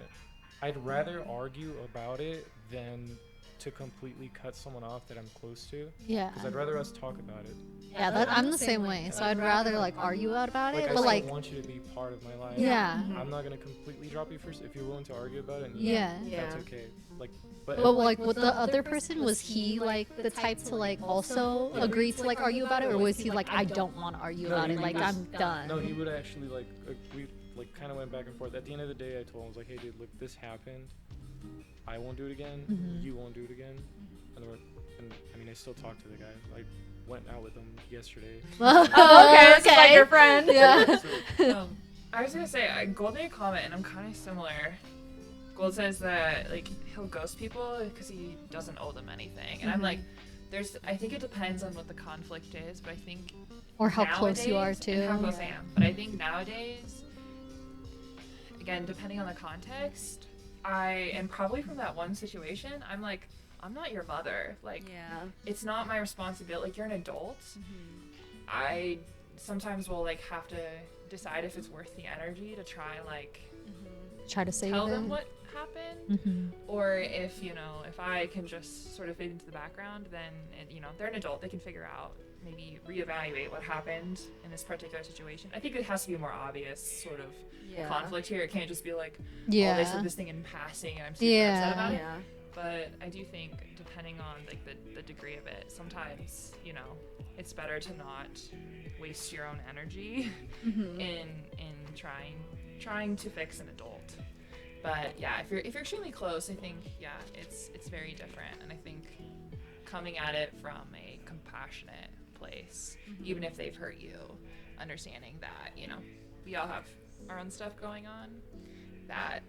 I'd rather argue about it than to completely cut someone off that I'm close to. Yeah. Because I'd rather us talk about it. Yeah, I'm the same way. So I'd rather like argue about it, Like, but I like, still want you to be part of my life. yeah. I'm not gonna completely drop you first. If you're willing to argue about it, and Yeah. that's okay. Like, but But like with the other person, was he like the type to like also agree to like argue about it, or was he like, I don't want to argue about it, like I'm done? no, he would actually like we like kind of went back and forth. At the end of the day, I told him, I was like, hey dude, look, this happened. I won't do it again. You won't do it again. And I mean, I still talk to the guy. I went out with him yesterday. Oh, okay. This is like your friend. Yeah. I was gonna say, Gold made a comment, and I'm kind of similar. Gold says that like he'll ghost people because he doesn't owe them anything, and I'm like, I think it depends on what the conflict is, but I think Or how close you are nowadays- too. and how close I am. But I think nowadays, again, depending on the context, and probably from that one situation, I'm like, I'm not your mother. Like, it's not my responsibility. Like, you're an adult. I sometimes will like have to decide if it's worth the energy to try and like Try to save tell it. them what happened, or if if I can just sort of fade into the background, then they're an adult. They can figure out, maybe reevaluate what happened in this particular situation. I think it has to be a more obvious sort of conflict here. It can't just be like, oh, they said this thing in passing and I'm super upset about it. But I do think, depending on like the degree of it, sometimes it's better to not waste your own energy in trying to fix an adult. But yeah, if you're extremely close, I think it's very different. And I think coming at it from a compassionate place, even if they've hurt you, understanding that we all have our own stuff going on, that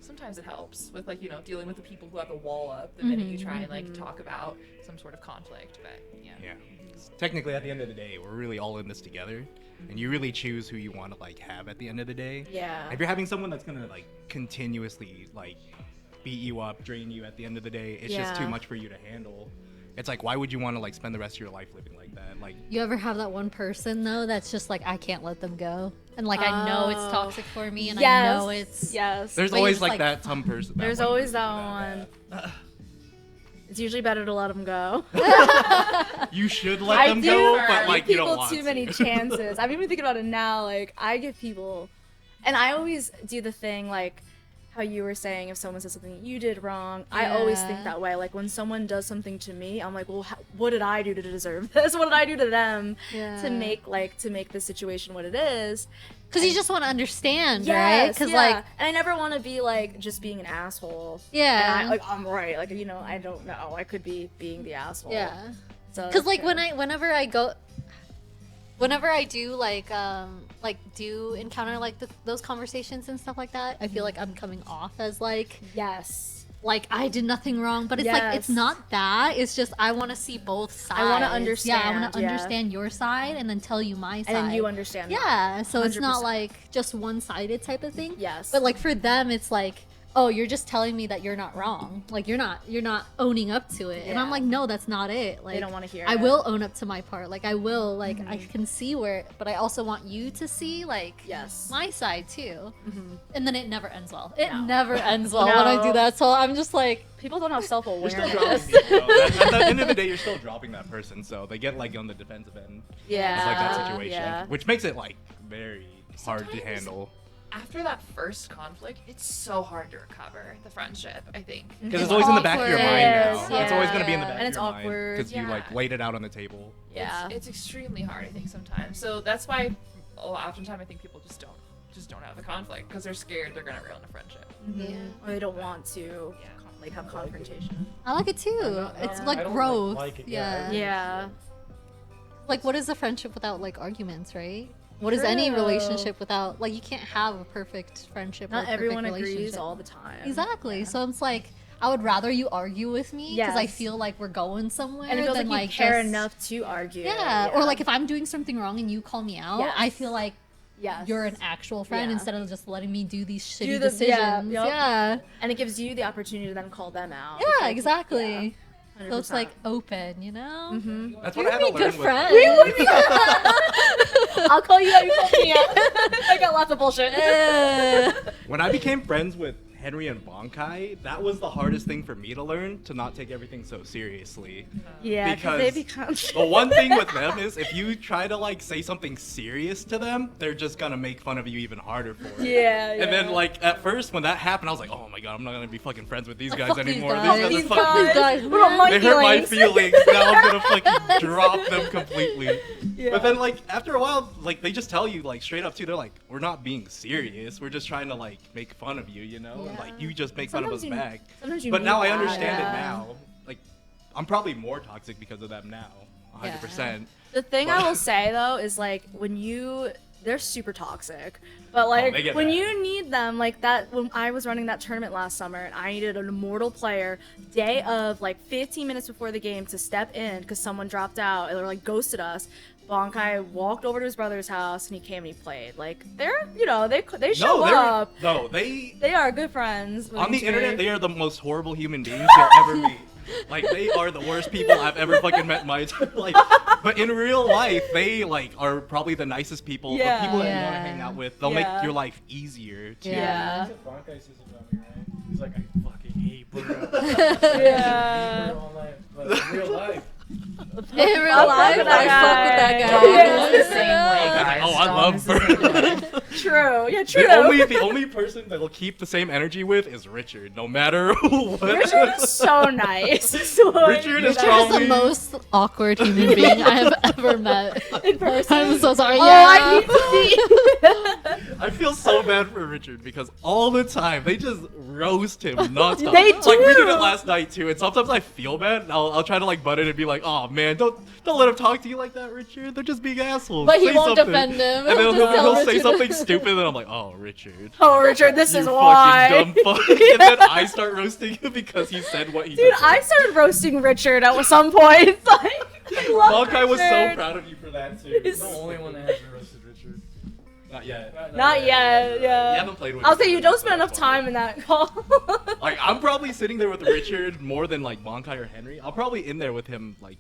sometimes it helps with like dealing with the people who have the wall up the minute you try and like talk about some sort of conflict. But yeah. Technically, at the end of the day, we're really all in this together, and you really choose who you want to like have at the end of the day. If you're having someone that's gonna like continuously like beat you up, drain you at the end of the day, it's just too much for you to handle. It's like, why would you want to like spend the rest of your life living like that? Like, You ever have that one person though that's just like, I can't let them go, and like I know it's toxic for me, and I know it's there's But always it's like like- that some person. There's always that one. It's usually better to let them go. You should let them go, but like you don't want too many chances. I'm even thinking about it now. Like, I give people, and I always do the thing like how you were saying, if someone says something you did wrong, I always think that way. Like, when someone does something to me, I'm like, well, what did I do to deserve this? What did I do to them to make the situation what it is? because you just want to understand, right? Because and I never want to be like just being an asshole. And I'm right. Like, I don't know. I could be being the asshole. So because like whenever I do like do encounter like those conversations and stuff like that, I feel like I'm coming off as like like I did nothing wrong, but it's like it's not that. It's just I want to see both sides. I want to understand. Yeah, I want to understand your side and then tell you my side. And then you understand. Yeah, so it's not 100%. like just one-sided type of thing. Yes. But like for them, it's like, oh, you're just telling me that you're not wrong. Like you're not owning up to it. And I'm like, no, that's not it. Like They don't want to hear I it. will own up to my part. Like I will, like I can see where, but I also want you to see like my side too. And then it never ends well. It never ends well when I do that. So I'm just like, People don't have You're still self-awareness. dropping people, though. At the end of the day, you're still dropping that person, so they get like on the defensive end. It's like that situation, which makes it like very hard to handle. after that first conflict, it's so hard to recover the friendship, I think. Because it's always in the back of your mind now. Yes, It's always going to be in the yeah. back And of it's your awkward. mind. Because you, like, Yeah. laid it out on the table. Yeah. It's extremely hard, I think, sometimes. So that's why oftentimes I think people just don't have the conflict because they're scared they're gonna ruin the friendship. Yeah. Or they don't want to Yeah. like have confrontation. I like it too. It's like I don't growth. like it, yeah. Yeah. Like, what is a friendship without like arguments, right? What is any True. relationship without like you can't have a perfect friendship? or a Not perfect everyone agrees relationship. all the time. Exactly. So it's like I would rather you argue with me because I Yes. feel like we're going somewhere And it feels than like you care just, enough to argue. Yeah. Or like if I'm doing something wrong and you call me out, Yes. I feel like yes. you're an actual friend Yeah. instead of just letting me do these shitty Do the- yeah, decisions. yup. Yeah. And it gives you the opportunity to then call them out. Yeah, Like, exactly. yeah, So it's like 100%. open, you know? Mm-hmm. That's We what I would had to be learn good with. friends. I'll call you out, you call me out. I got lots of bullshit. When I became friends with Henry and Bonkai, that was the hardest thing for me to learn, to not take everything so seriously. Yeah, Because they become. The one thing with them is if you try to like say something serious to them, they're just gonna make fun of you even harder for it. Yeah, And then yeah. like at first when that happened, I was like, oh my god, I'm not gonna be fucking friends with these guys fuck these anymore. guys. These These guys are fucking. guys. guys, What about my They hurt my feelings? feelings. Now I'm gonna fucking drop them completely. Yeah. But then like after a while, like they just tell you like straight up too. They're like, we're not being serious. We're just trying to like make fun of you, you know? And, Yeah. like you just make fun of us Sometimes back. sometimes you But need now I that. understand Yeah. it now. Like I'm probably more toxic because of them now. 100%. The thing But- I will say though is like they're super toxic. But like they get when mad. you need them, like that when I was running that tournament last summer and I needed an immortal player day of like 15 minutes before the game to step in because someone dropped out or like ghosted us. Bonkai walked over to his brother's house and he came and he played. Like they're they show up. They are good friends. with On the each other. internet, they are the most horrible human beings you'll ever meet. Like they are the worst people I've ever fucking met in my entire life. But in real life, they like are probably the nicest people. The Yeah. people that you want Yeah. to hang out with. They'll Yeah. make your life easier too. Yeah. That's what Bonkai says about me, right? He's like, I fucking hate Bertoe. Yeah. All night, but in real life. In real fuck life, with I that fuck with that guy. guy. Yeah. It's the same way, guys. Oh, I Dawn love is the same way. True. Yeah, true. The only person that will keep the same energy with is Richard, no matter what. Richard is so nice. So Richard is Richard is probably the most awkward human being I have ever met. in person. I'm so sorry. Oh, Yeah. I need to see. I feel so bad for Richard because all the time they just roast him nonstop. They Like we did do. it last night too, and sometimes I feel bad. And I'll try to like butt in and be like, "Oh man, don't let him talk to you like that, Richard. They're just being assholes." But he Say won't something." defend him. And then He'll just tell he'll say Richard. something stupid, and I'm like, "Oh, Richard." Oh, Richard, this You is fucking why. dumb fuck. And then I start roasting him because he said what he Dude, did. I started roasting Richard at some point. Like, I love Bonkai was so Richard. proud of you for that too. He's- I'm the only one that hasn't roasted Richard. Not yet. Not yet, You yeah. haven't played with I'll him say you yet, don't so spend enough that's fine. time in that call. Like I'm probably sitting there with Richard more than like Bonkai or Henry. I'll probably in there with him like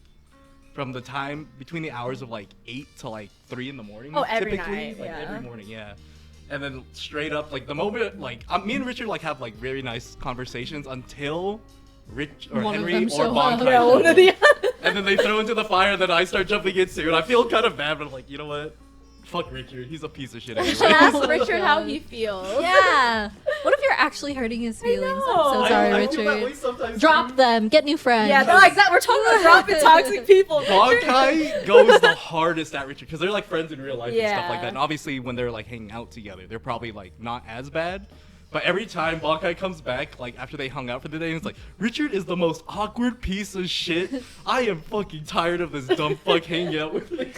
from the time between the hours of like 8 to like 3 in the morning. Oh, every typically. night, Like yeah. every morning, yeah. And then straight up like the moment like me and Richard like have like very nice conversations until Rich or One of Henry them or show Bonkai. up. Yeah, show one up. of the And then they throw into the fire that I start jumping into, and I feel kind of bad, but I'm like, you know what? Fuck Richard. He's a piece of shit. Anyway. Ask Richard how he feels. Yeah. What if you're actually hurting his feelings? I'm so know. sorry, I feel that way Richard. sometimes Drop too. them. Get new friends. Yeah, they're like that. We're talking about dropping toxic people. Bonkai goes the hardest at Richard because they're like friends in real life and stuff like Yeah. that. And obviously, when they're like hanging out together, they're probably like not as bad. But every time Bonkai comes back, like after they hung out for the day, and it's like, Richard is the most awkward piece of shit. I am fucking tired of this dumb fuck hanging out with me.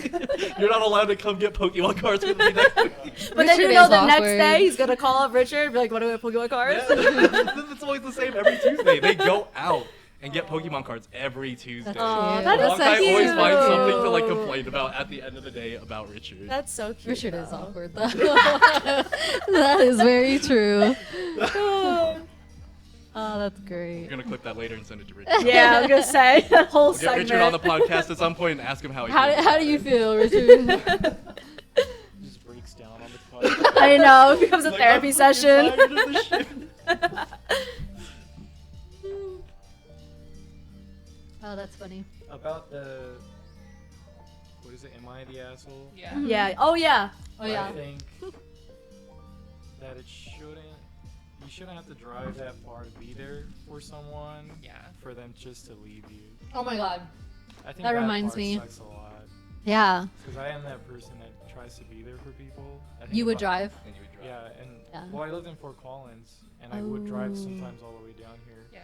You're not allowed to come get Pokemon cards with me next week. But then you Richard know is the next awkward. day he's gonna call up Richard and be like, what do we have Pokemon cards? Yeah. It's always the same every Tuesday. They go out and get Pokemon cards every Tuesday. That's Aw, cute. that is so Bonkai always cute. finds something to like complain about at the end of the day about Richard. That's so cute. Richard is though. awkward though. That is very true. Oh, that's You're great. gonna clip that later and send it to Richard. Yeah, I was gonna say that whole Get segment. Richard on the podcast at some point and ask him how he feels. How do you feel, Richard? He just breaks down on the podcast. I know, it becomes a Like, therapy I'm fucking session. tired of this shit. Oh, that's funny. About the, what is it? Am I the asshole? Yeah. Yeah. Oh yeah. Oh yeah. I think that you shouldn't have to drive that far to be there for someone. Yeah. For them just to leave you. Oh my god. I think That reminds part me. sucks a lot. Yeah. Because I am that person that tries to be there for people. I think You would if drive. And you would drive. Yeah, and Yeah. well, I lived in Fort Collins, and I would drive Oh. sometimes all the way down here. Yeah.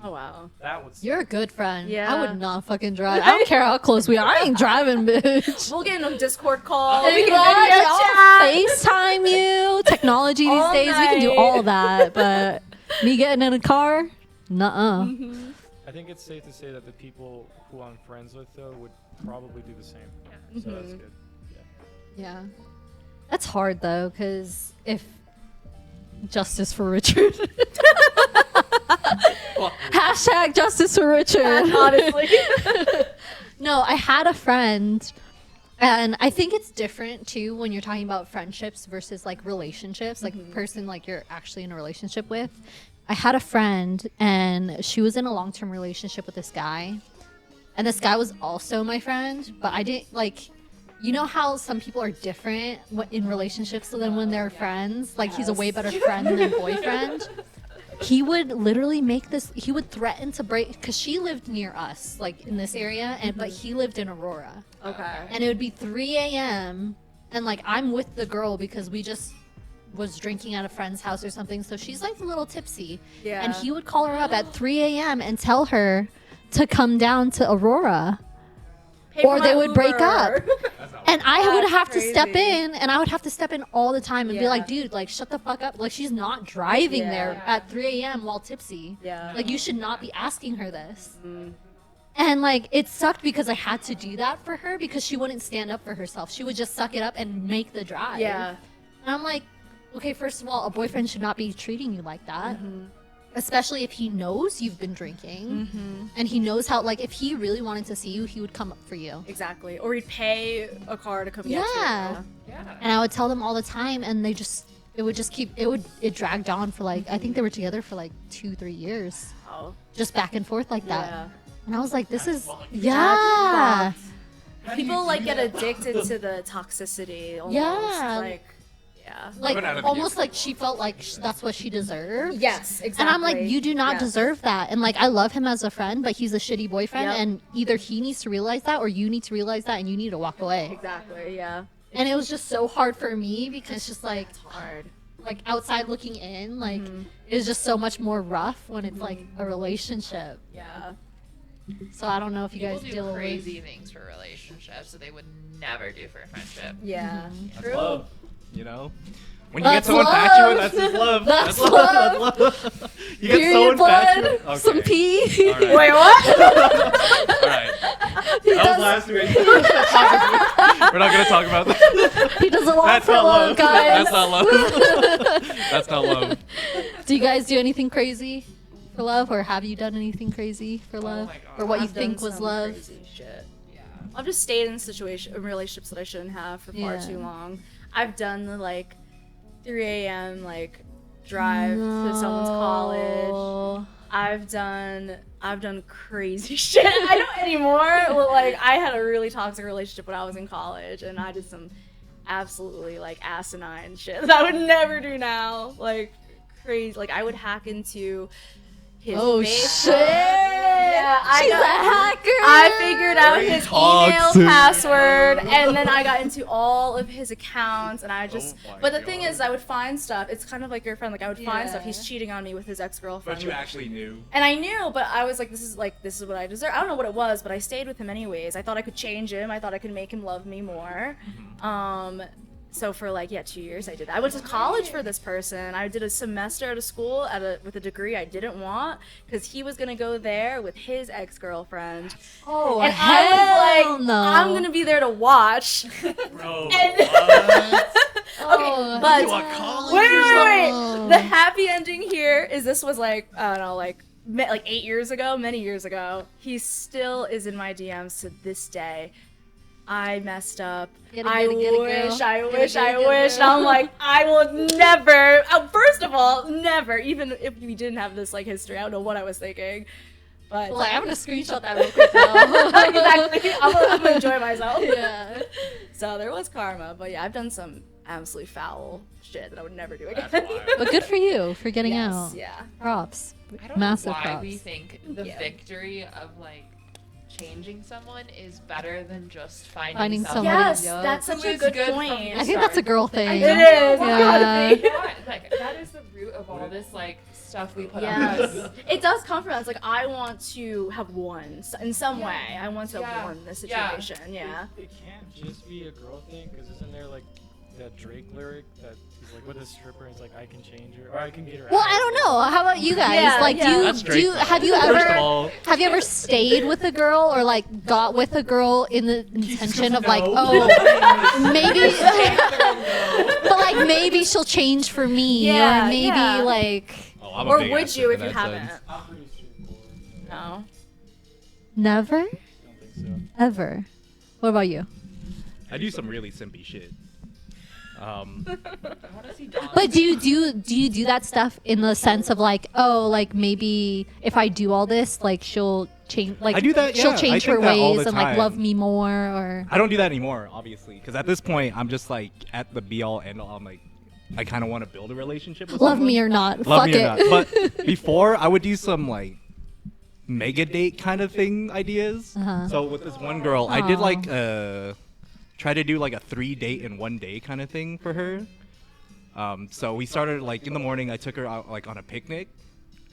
Oh wow. That would. You're a good friend. Yeah. I would not fucking drive. I don't care how close we are. I ain't driving, bitch. We'll get in a Discord call. Hey, We can what? video I'll chat. FaceTime you. Technology these All days, we can do night. all that. But me getting in a car, nuh-uh. Mhm. I think it's safe to say that the people who I'm friends with though would probably do the same. Yeah. So that's Mhm. good. Yeah. That's hard though, because if justice for Richard. Hashtag justice for Richard. Honestly. No, I had a friend, and I think it's different too when you're talking about friendships versus like relationships, like the person like you're actually in a relationship with. I had a friend, and she was in a long-term relationship with this guy, and this guy was also my friend, but I didn't like. You know how some people are different in relationships than when they're friends? Like, he's a way better friend than boyfriend. He would literally make this, he would threaten to break, because she lived near us, like, in this area, and but he lived in Aurora. Okay. And it would be 3 a.m., and, like, I'm with the girl because we just was drinking at a friend's house or something, so she's, like, a little tipsy. Yeah. And he would call her up at 3 a.m. and tell her to come down to Aurora. Pay for or my they would break Uber. up. That's not And I would That's have to step crazy. in, and I would have to step in all the time and be Yeah. like, dude, like, shut the fuck up. Like, she's not driving Yeah. there at 3 a.m. while tipsy. Yeah. Like, you should not be asking her this. Mm. And, like, it sucked because I had to do that for her because she wouldn't stand up for herself. She would just suck it up and make the drive. Yeah. And I'm like, okay, first of all, a boyfriend should not be treating you like that. Mm-hmm. Especially if he knows you've been drinking. Mm-hmm. And he knows how, like, if he really wanted to see you, he would come up for you. Exactly. Or he'd pay a car to come get you. Yeah. Yeah. And I would tell them all the time, and it dragged on for like, I think they were together for like 2-3 years, Oh. just back and forth like that. Yeah. And I was like, this is, fucked. yeah. People like get addicted to the toxicity. Almost. Yeah. Like, yeah. Like, been out of the almost game for like a she felt like that's what she deserved. Yes, exactly. And I'm like, you do not Yes. deserve that. And like, I love him as a friend, but he's a shitty boyfriend. Yep. And either he needs to realize that or you need to realize that and you need to walk away. Exactly, yeah. And it was just so hard for me because it's just like, It's hard. like outside looking in, like, it's just so much more rough when it's like a relationship. Yeah. So I don't know if you People guys do deal crazy things for relationships that they would never do for a friendship. Yeah. That's True. love, you know? When you That's get so infatuated, love. that's just love. That's love. That's love. You get so Period blood, infatuated. Okay. some pee. All right. Wait, what? All right. That was last week. We're not gonna talk about that. He does a lot That's for not love, love. guys. That's not love. That's not love. Do you guys do anything crazy for love, or have you done anything crazy for love, my God. or what you I've done think was some love? crazy shit. Yeah. I've just stayed in relationships that I shouldn't have for far Yeah. too long. I've done the like 3 a.m. like drive to someone's college. No. I've done crazy shit. I don't anymore. Well, like I had a really toxic relationship when I was in college, and I did some absolutely like asinine shit that I would never do now. Like crazy. Like I would hack into his Oh Facebook. shit! Yeah, She's a hacker. I figured out Very his toxic. email password, and then I got into all of his accounts, and I just. Oh my but the thing God. is, I would find stuff. It's kind of like your friend. Like I would find stuff. Yeah. He's cheating on me with his ex-girlfriend. But you actually knew. And I knew, but I was like, this is what I deserve. I don't know what it was, but I stayed with him anyways. I thought I could change him. I thought I could make him love me more. So for 2 years I did that. I went to college for this person. I did a semester at a school with a degree I didn't want because he was gonna go there with his ex-girlfriend. Oh, And hell I was like, no. I'm gonna be there to watch. Bro. And- What? Oh, but- You want college? Wait. The happy ending here is this was I don't know, 8 years ago, many years ago. He still is in my DMs to this day. I messed up. Get it, I get it, get it, wish, girl. I Get it, wish, get it, I get it, wish. And girl. I'm like, I will never. First of all, never. Even if we didn't have this history, I don't know what I was thinking. But Well, I'm gonna screenshot that real quick now. exactly. I'm gonna enjoy myself. Yeah. So there was karma, but yeah, I've done some absolutely foul shit that I would never do again. That's wild. But good for you for getting Yes, out. yeah. Props. I don't Massive know why props. we think the Yeah. victory of like changing someone is better than just Finding finding somebody. someone. Yes, Yup. that's such Who a is good good from point. the I think that's a girl thing. It is. Why? Yeah. It's gotta be. Why? Like that is the root of all this like stuff we put on Yes, us. it does come from that. It's like I want to have won in some Yeah. way. I want to have Yeah. won this Yeah. situation. Yeah. It can't just be a girl thing, because isn't there like that Drake lyric that he's like with a stripper, he's like, I can change her, or I can get her Well, out. I don't know. How about you guys? Yeah, like, yeah. That's do you Drake, have you though. First ever of all, have you ever stayed with a girl or like got with a girl in the intention of like, no. oh, maybe, but like maybe she'll change for me, Yeah, or maybe yeah. like oh, I'm a Or big would ass you in if you that haven't? sense. I'm pretty straightforward. No. never, I don't think so. ever. What about you? I do some really simpy shit. I want to see Dawn. But do you do that stuff in the sense of like, oh, like maybe if I do all this, like she'll change, like I do that, she'll yeah. change I her think that all ways the and like time. love me more, or I don't do that anymore, obviously, because at this point, I'm just like at the be all end all. I'm like, I kind of want to build a relationship with love someone. me or not, Love fuck me it. or not. But before, I would do some like mega date kind of thing ideas. Uh-huh. So with this one girl, I did Aw. like try to do like a 3 date in 1 day kind of thing for her. So we started like in the morning. I took her out like on a picnic,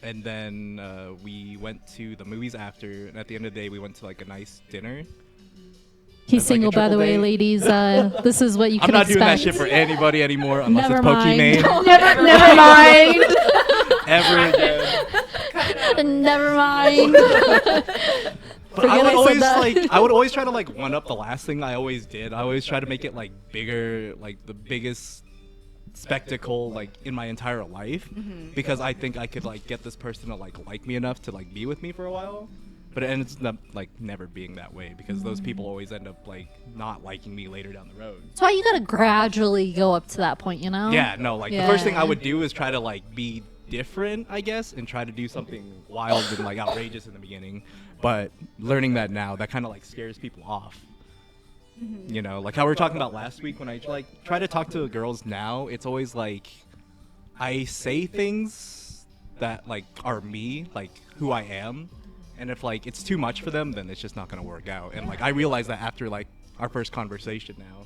and then we went to the movies after. And at the end of the day, we went to like a nice dinner. He's It's like a single, by the triple way, date. ladies. This is what you I'm can not expect. doing that shit for anybody anymore unless Never it's mind. Pokimane. Never mind. Ever again. Never mind. But I Forget would I said always that. like I would always try to like one up the last thing I always did. I always try to make it like bigger, like the biggest spectacle like in my entire life, because I think I could like get this person to like me enough to like be with me for a while. But it ends up like never being that way, because those people always end up like not liking me later down the road. That's why you gotta gradually go up to that point, you know? Yeah, no, like the first thing I Yeah. would do is try to like be different, I guess, and try to do something wild and like outrageous in the beginning. But learning that now, that kind of like scares people off. You know, like how we were talking about last week, when I like try to talk to girls now, it's always like I say things that like are me, like who I am, and if like it's too much for them, then it's just not gonna work out. And like I realize that after like our first conversation now.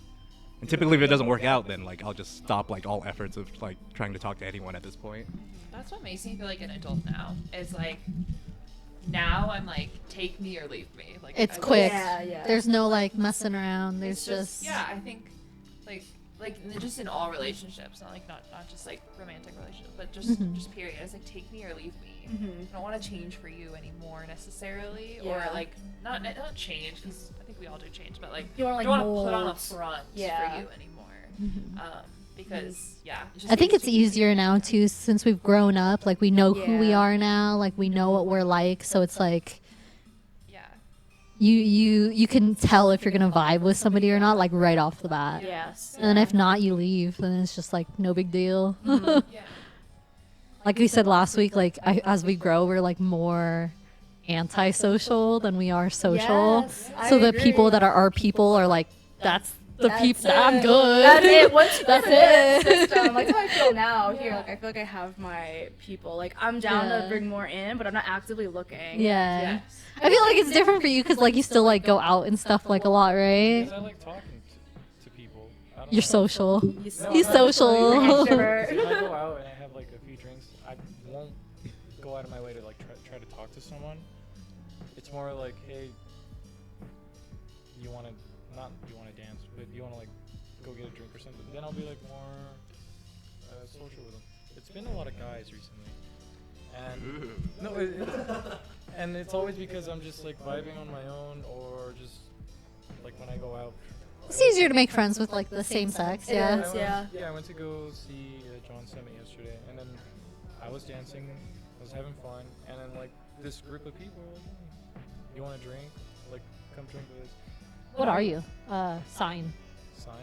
And typically if it doesn't work out, then like I'll just stop like all efforts of like trying to talk to anyone at this point. That's what makes me feel like an adult now. It's like now I'm like take me or leave me. Like It's I quick. Yeah, yeah. There's no like messing around. There's It's just yeah. I think like just in all relationships, not like not just like romantic relationships, but just Mhm. just period. It's like take me or leave me. Mhm. I don't want to change for you anymore necessarily, Yeah. or like not change, because I think we all do change, but like You wanna, like, don't want to put on a mold. front Yeah. for you anymore. Because yeah, it just I think makes it's me- easier now too, since we've grown up. Like we know who we Yeah. are now. Like we know what we're like. So it's like Yeah. you can tell if you're gonna vibe with somebody or not, like right off the bat. Yes. And then if not, you leave. Then it's just like no big deal. Yeah. Like we said last week, like as we grow, we're like more antisocial than we are social. Yes, I So the agree. people that are our people are like, that's the That's people. it. I'm good. That's it. Once you That's get that it. system, like that's how I feel now. Here, like I feel like I have my people. Like I'm down Yeah. to bring more in, but I'm not actively looking. Yeah. Yes. I feel like it's different for you because like you still like go out and stuff like a lot, right? Because I like talking to people. I don't You're know. social. He's He's social. Extrovert. If I go out and I have like a few drinks, I won't go out of my way to like try to talk to someone. It's more like, hey, you want to dance, but you want to like go get a drink or something. Then I'll be like more social with them. It's been a lot of guys recently, and and it's always because I'm just like vibing on my own, or just like when I go out. It's easier to make friends with like the same sex, It yeah. is. Yeah. I went to go see John Summit yesterday, and then I was dancing, I was having fun, and then like this group of people were like, "Hey, you want a drink? Like, come drink with us." What are you? Sign. Sign?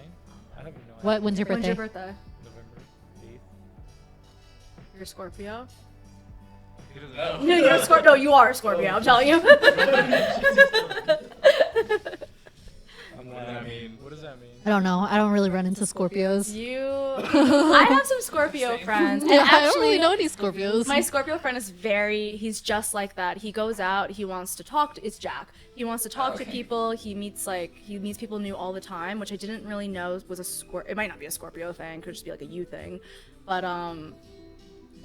I have no idea. When's your When's birthday? your birthday? November 8th. You're a Scorpio. He doesn't know. No, you're a Scorpio. No, you are a Scorpio. I'm telling you. I'm What does that mean? What does that that mean? I don't know. I don't really run into Scorpios. I have some Scorpio friends. And I don't actually, really know any Scorpios. my Scorpio friend is he's just like that. He goes out, he wants to talk it's Jack. He wants to talk to people. He meets people new all the time, which I didn't really know was it might not be a Scorpio thing, could just be like a you thing. But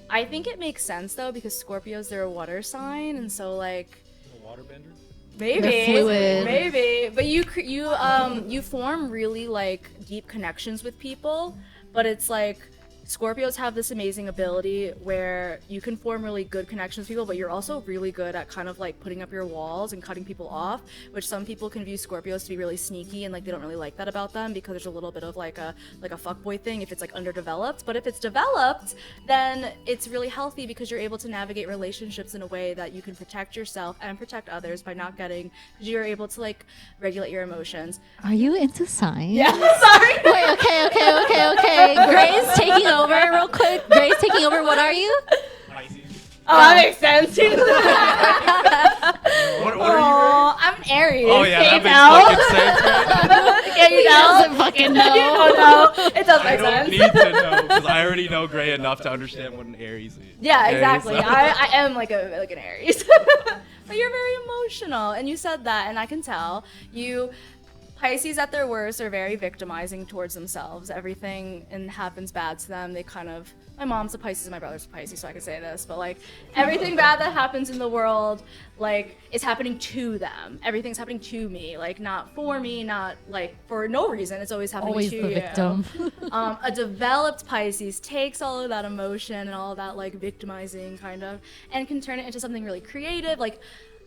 I think it makes sense though, because Scorpios, they're a water sign, and so like A waterbender? maybe, They're fluid. maybe, but you form really like deep connections with people, but it's like Scorpios have this amazing ability where you can form really good connections with people, but you're also really good at kind of like putting up your walls and cutting people off, which some people can view Scorpios to be really sneaky, and like they don't really like that about them because there's a little bit of like a fuckboy thing if it's like underdeveloped. But if it's developed, then it's really healthy because you're able to navigate relationships in a way that you can protect yourself and protect others by not getting, because you're able to like regulate your emotions. Are you into signs? Yeah, sorry. Wait, okay. Grae's taking over real quick. Grae's taking over. What are you? Oh, that makes sense. What are you? Oh, I'm an Aries. Oh yeah, Can't that you makes tell? fucking sense. Can you He tell? doesn't fucking know. Oh no, it does I make don't sense. need to know because I already know Grae enough to understand what an Aries is. Yeah, Aries, exactly. so- I am like an Aries. But you're very emotional, and you said that, and I can tell. Pisces at their worst are very victimizing towards themselves. Everything happens bad to them. They kind of. My mom's a Pisces and my brother's a Pisces, so I can say this. But like everything bad that happens in the world, like is happening to them. Everything's happening to me, like not for me, not like for no reason. It's always happening Always to the you. victim. A developed Pisces takes all of that emotion and all of that like victimizing kind of, and can turn it into something really creative. Like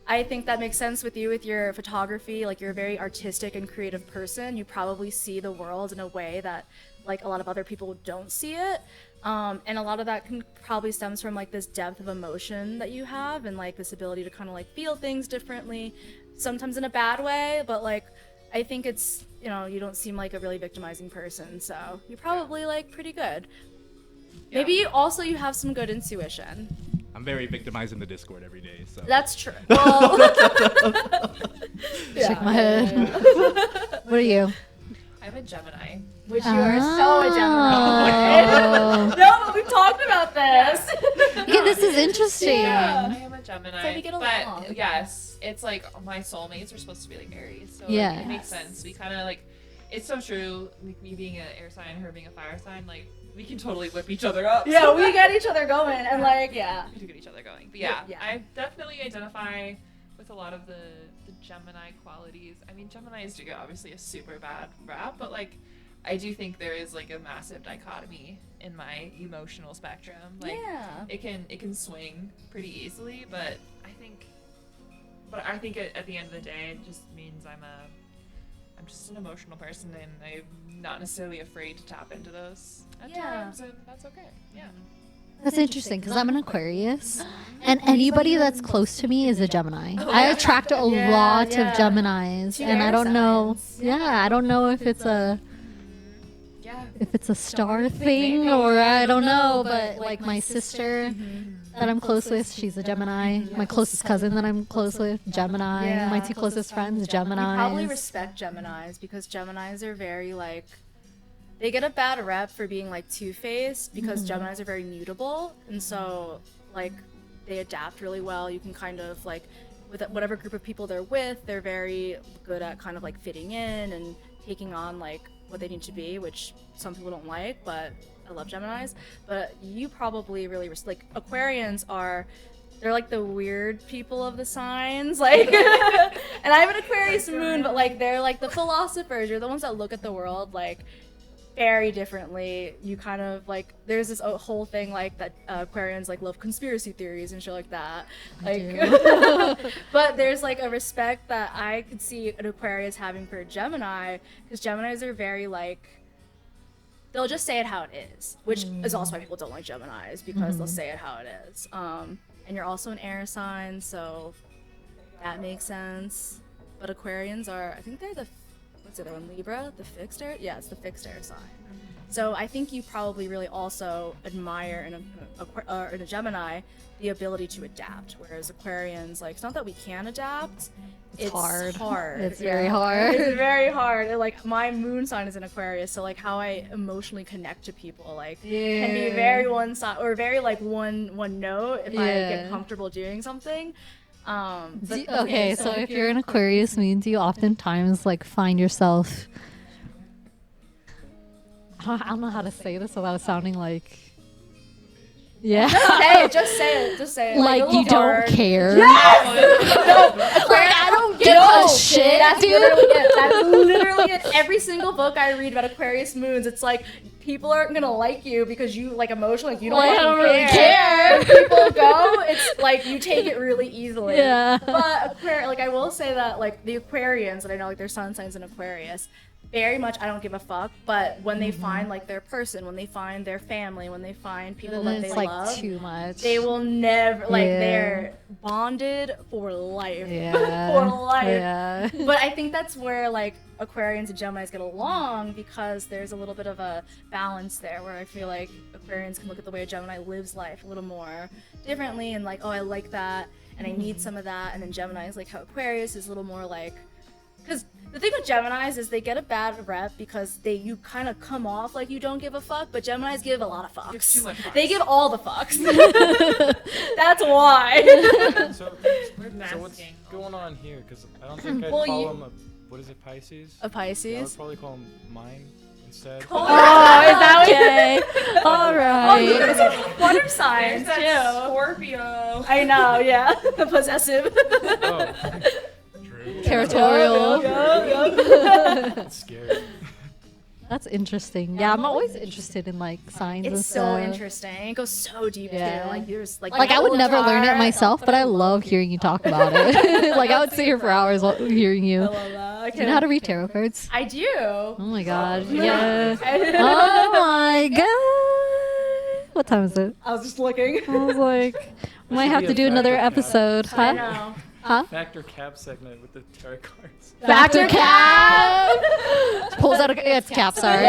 I think that makes sense with you with your photography. Like you're a very artistic and creative person. You probably see the world in a way that like a lot of other people don't see it. And a lot of that can probably stems from like this depth of emotion that you have, and like this ability to kind of like feel things differently, sometimes in a bad way, but like I think it's, you know, you don't seem like a really victimizing person, so you're probably like pretty good. Yeah. Maybe you have some good intuition. I'm very victimized in the Discord every day, so. That's true. Well, Shake my head. What are you? I'm a Gemini. which you are so a Gemini. Oh. No, but we've talked about this. Yeah, this is interesting. I am a Gemini. So we get along. But yes, it's like my soulmates are supposed to be like Aries. So Yes. like, it makes sense. We kind of like, it's so true. Like me being an air sign, her being a fire sign, like we can totally whip each other up. Yeah, we get each other going, and like, yeah. We do get each other going. But yeah, Yeah. I definitely identify with a lot of the Gemini qualities. I mean, Geminis do get obviously a super bad rap, but like I do think there is like a massive dichotomy in my emotional spectrum. Like Yeah. it can swing pretty easily, but I think at the end of the day it just means I'm just an emotional person, and I'm not necessarily afraid to tap into those at Yeah. times, and that's okay. Yeah. That's interesting because I'm an Aquarius, and anybody that's close to me is a Gemini. I attract a lot of Geminis, Two and I air don't know. signs. Yeah, I don't know if it's a Yeah. star thing or I don't know. But like my sister that I'm close with, she's a Gemini. My closest cousin that I'm close with, Gemini. Yeah. My two closest friends, Gemini. We probably respect Geminis because Geminis are very like, they get a bad rep for being like two-faced because Geminis are very mutable, and so like they adapt really well. You can kind of like, with whatever group of people they're with, they're very good at kind of like fitting in and taking on like what they need to be, which some people don't like, but I love Geminis. But you probably really like Aquarians are. They're like the weird people of the signs, like, and I have an Aquarius moon, but like they're like the philosophers. You're the ones that look at the world like very differently. You kind of like, there's this whole thing like that Aquarians like love conspiracy theories and shit like that. Like, but there's like a respect that I could see an Aquarius having for a Gemini, because Geminis are very like, they'll just say it how it is, which is also why people don't like Geminis, because they'll say it how it is. And you're also an air sign, so that makes sense. But Aquarians are, I think they're the, what's the other one, Libra? The fixed air? Yeah, it's the fixed air sign. So I think you probably really also admire an or in a Gemini, the ability to adapt. Whereas Aquarians, like, it's not that we can adapt. It's hard. It's very hard. It's very hard. And, like, my moon sign is in Aquarius, so like how I emotionally connect to people, like, can be very one side or very like one note if I get comfortable doing something. Okay, so if you're an Aquarius moon, do you oftentimes like find yourself? I don't know how to say this without sounding like. Yeah. Hey, just say it. Just say it. Like you don't care. Yes! No, I don't give a shit. That's literally it. That's literally it. Every single book I read about Aquarius moons, it's like people aren't gonna like you because you like emotionally, like, you don't really care. When people go, it's like you take it really easily. Yeah. But like I will say that like the Aquarians that I know, like their sun signs in Aquarius, very much I don't give a fuck, but when they find like their person, when they find their family, when they find people that they like love, too much. they will never like they're bonded for life. Yeah. For life. Yeah. But I think that's where like Aquarians and Geminis get along, because there's a little bit of a balance there where I feel like Aquarians can look at the way a Gemini lives life a little more differently and like, oh, I like that and I need some of that, and then Gemini is like how Aquarius is a little more like, because the thing with Geminis is they get a bad rep because you kind of come off like you don't give a fuck, but Geminis give a lot of fucks. Too much fucks. They give all the fucks. That's why. So what's going on here? Because I don't think I'd Well, call him what is it, Pisces? A Pisces. I would probably call him mine instead. Oh, is that Okay. All Oh, right. you guys are water signs There's too. that Scorpio. I know, yeah. Possessive. Oh, Territorial. that's scary. That's interesting. Yeah, I'm always interested in like signs and It's so stuff. interesting. It goes so deep Yeah. too. Like there's Like I would never learn it myself, but I love hearing you talk about it. Like I would sit here for hours hearing you. Do you know how to read tarot cards? I do. Oh my god. Yeah. Oh my god. What time is it? I was just looking. I was like, we might have to do another episode, I huh? know. Huh? Factor cap segment with the tarot cards. Factor cap. Pulls out a it's cap. Sorry.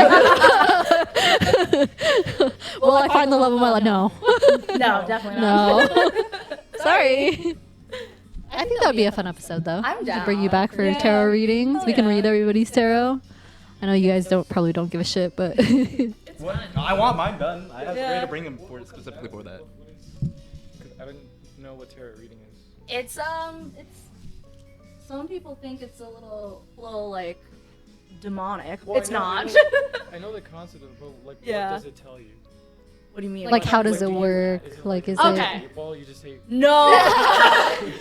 Will I find the love of my life? No. No, definitely not. No. Sorry. I think that would be a fun episode, though. I'm To bring you down. back for Yeah. tarot readings. Oh, We can yeah. read everybody's tarot. I know you guys probably don't give a shit, but It's What? fun. No, I want mine done. I have Yeah. Grae to bring him for specifically for that. 'Cause I didn't know what tarot reading is. It's some people think it's a little like demonic. Well, It's I know- not. I know the concept of it, but like, Yeah. what does it tell you? What do you mean? like, how does Like, it do you- work? is it Like, is Okay. it? Well, you just hate. No.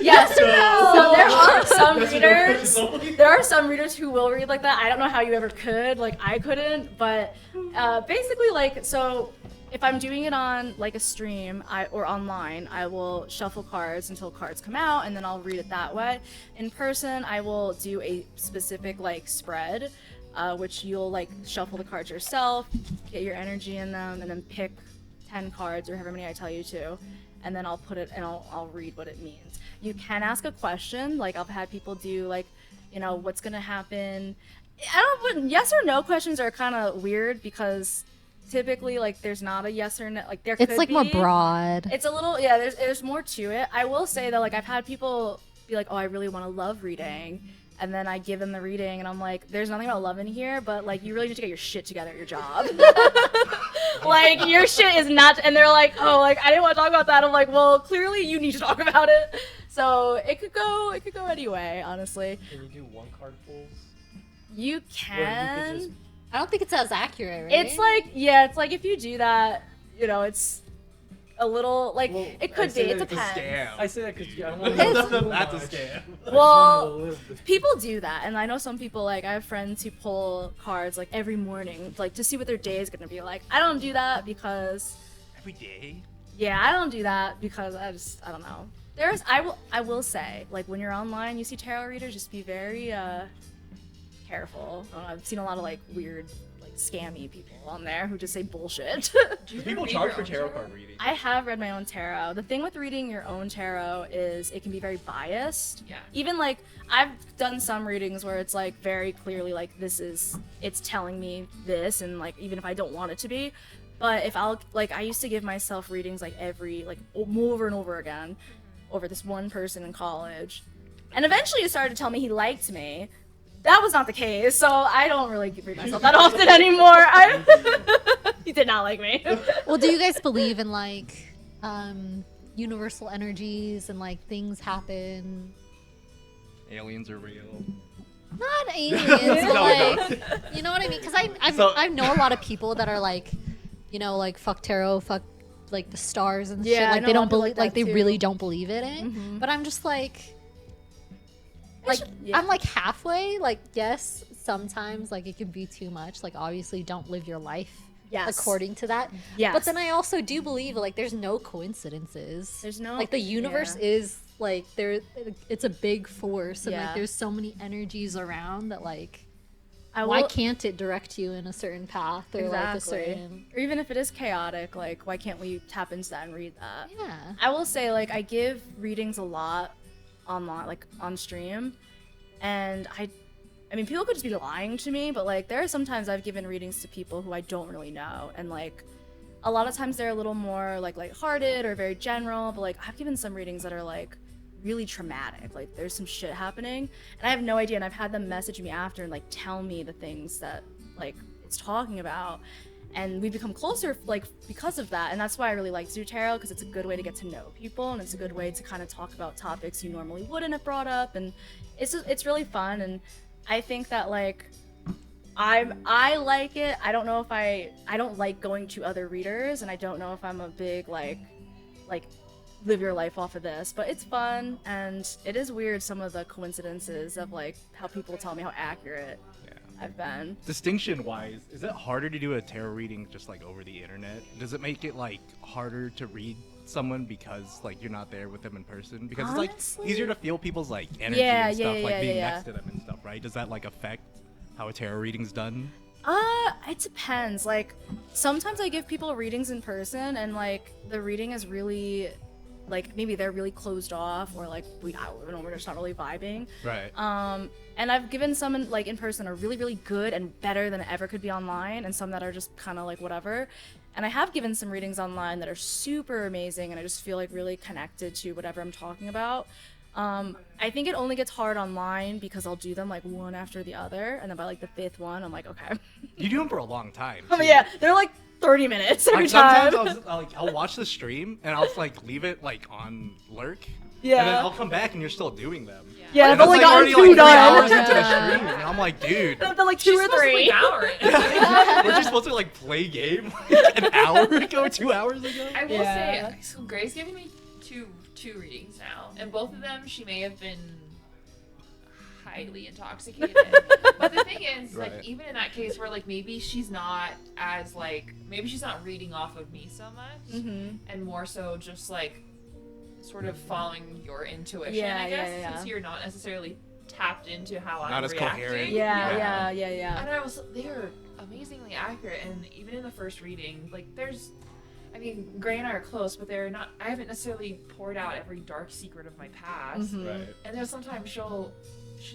Yes. So there are some readers. There are some readers who will read like that. I don't know how you ever could. Like I couldn't. But basically, like, so if I'm doing it on like a stream or online, I will shuffle cards until cards come out, and then I'll read it that way. In person, I will do a specific like spread, which you'll like shuffle the cards yourself, get your energy in them, and then pick 10 cards or however many I tell you to, and then I'll put it and I'll read what it means. You can ask a question, like I've had people do like, you know, what's gonna happen. Yes or no questions are kind of weird because typically like there's not a yes or no, like there could It's like be. more broad. It's a little, yeah, there's more to it. I will say that like I've had people be like, oh, I really want to love reading. And then I give them the reading and I'm like, there's nothing about love in here, but like you really need to get your shit together at your job. Like your shit is not, and they're like, oh, like I didn't want to talk about that. I'm like, well, clearly you need to talk about it. So it could go anyway, honestly. Can you do one card pulls? You Or can. you could just I don't think it's as accurate, right? It's like, yeah, it's like if you do that, you know, it's a little like Well, it I could be. say It that it's a depends. I say that because I don't want That's a scam. Well, people do that, and I know some people like I have friends who pull cards like every morning, like to see what their day is gonna be like. I don't do that because, Every day? yeah, I don't do that because I don't know. I will say like when you're online, you see tarot readers, just be very careful. I don't know, I've seen a lot of like weird, like scammy people on there who just say bullshit. Do people charge for tarot card reading? I have read my own tarot. The thing with reading your own tarot is it can be very biased. Yeah. Even like I've done some readings where it's like very clearly like it's telling me this, and like even if I don't want it to be, But if I'll like, I used to give myself readings like every like over and over again, over this one person in college, and eventually he started to tell me he liked me. That was not the case, so I don't really read myself that often anymore. He did not like me. Well, do you guys believe in like universal energies and like things happen? Aliens are real. Not aliens, but like, you know what I mean? Because I know a lot of people that are like, you know, like fuck tarot, fuck like the stars and shit. I Like know they a lot don't of people believe, like like they that too. really don't believe in it. Mhm. But I'm just like Yeah. I'm like halfway. Like yes, sometimes like it can be too much. Like obviously, don't live your life Yes. according to that. Yes. But then I also do believe like there's no coincidences. There's no like the universe is like it's a big force and Yeah. like there's so many energies around that like I why will- can't it direct you in a certain path or like a certain Or even if it is chaotic, like why can't we tap into that and read that? yeah. I will say, like, I give readings a lot online, like on stream, and I mean, people could just be lying to me, but like, there are sometimes I've given readings to people who I don't really know, and like, a lot of times they're a little more like lighthearted or very general, but like, I've given some readings that are like really traumatic, like there's some shit happening, and I have no idea, and I've had them message me after and like tell me the things that like it's talking about. And we become closer like because of that, and that's why I really like to do tarot, because it's a good way to get to know people, and it's a good way to kind of talk about topics you normally wouldn't have brought up, and it's really fun. And I think that like I like it. I don't know if I don't like going to other readers, and I don't know if I'm a big like live your life off of this, but it's fun, and it is weird some of the coincidences of like how people tell me how accurate I've been. Distinction wise, is it harder to do a tarot reading just like over the internet? Does it make it like harder to read someone because like you're not there with them in person? Because it's Honestly? like easier to feel people's like energy Yeah, and stuff, yeah, like yeah, being yeah. next to them and stuff, right? Does that like affect how a tarot reading's done? It depends. Like, sometimes I give people readings in person, and like the reading is really, like maybe they're really closed off, or like we're just not really vibing. Right. And I've given some in person are really, really good and better than it ever could be online, and some that are just kind of like whatever. And I have given some readings online that are super amazing, and I just feel like really connected to whatever I'm talking about. I think it only gets hard online because I'll do them like one after the other, and then by like the fifth one, I'm like, okay. You do them for a long time. Oh too. yeah, they're like 30 minutes every Like time. sometimes I'll watch the stream and I'll just like leave it like on lurk. Yeah. And then I'll come back and you're still doing them. Yeah, And I've only that's, like, gotten already, 2 like, 3 done. hours into the stream, and I'm like, dude, I've done like 2 or 3. we're just supposed to like play game like an hour ago, 2 hours ago. I will Yeah. say, so Grae's giving me two readings now, and both of them she may have been highly intoxicated. But the thing is, Right. like, even in that case where like maybe she's not as like maybe she's not reading off of me so much, Mm-hmm. and more so just like sort of following your intuition. Yeah, I guess yeah. since you're not necessarily tapped into how I'm Not as reacting. coherent. Yeah. And they are amazingly accurate, and even in the first reading, like I mean, Grae and I are close, but they're not. I haven't necessarily poured out every dark secret of my past, Mhm. Right. and there's sometimes she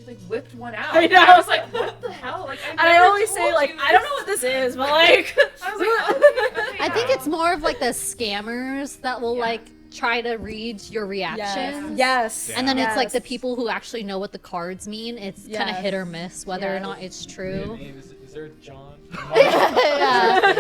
like whipped one out. I And know. I was like, what the hell? Like, And I always say like, I don't know what this is, but like, I was like, okay, I think now. it's more of like the scammers that will like try to read your reaction. Yes. And then it's like the Yes. people who actually know what the cards mean. It's kind of Yes. hit or miss whether or Yes. not it's Your true. name is there John?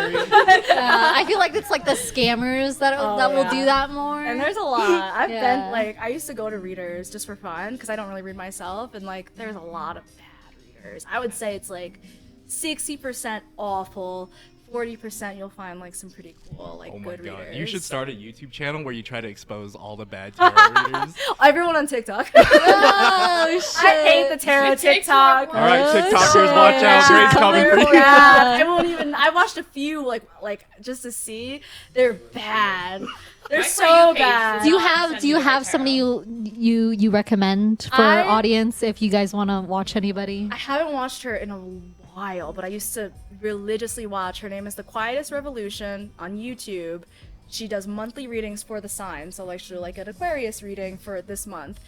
I feel like it's like the scammers that Oh, that will yeah. do that more. And there's a lot. I've Yeah. been like, I used to go to readers just for fun because I don't really read myself, and like, there's a lot of bad readers. I would say it's like 60% awful, 40% you'll find like some pretty cool, like Oh my good god. readers. You should start a YouTube channel where you try to expose all the bad tarot readers. Everyone on TikTok. Oh shit! I hate the tarot TikTok. All right, Oh, TikTokers, shit. watch out. Grae's coming for you. Bad. I won't even. I watched a few like just to see. They're bad. They're My For so You page bad. is Do you not have sending my somebody tarot. you recommend for our I- audience if you guys want to watch anybody? I haven't watched her in a while, but I used to religiously watch. Her name is The Quietest Revolution on YouTube. She does monthly readings for the sign, so like she'll do like an Aquarius reading for this month.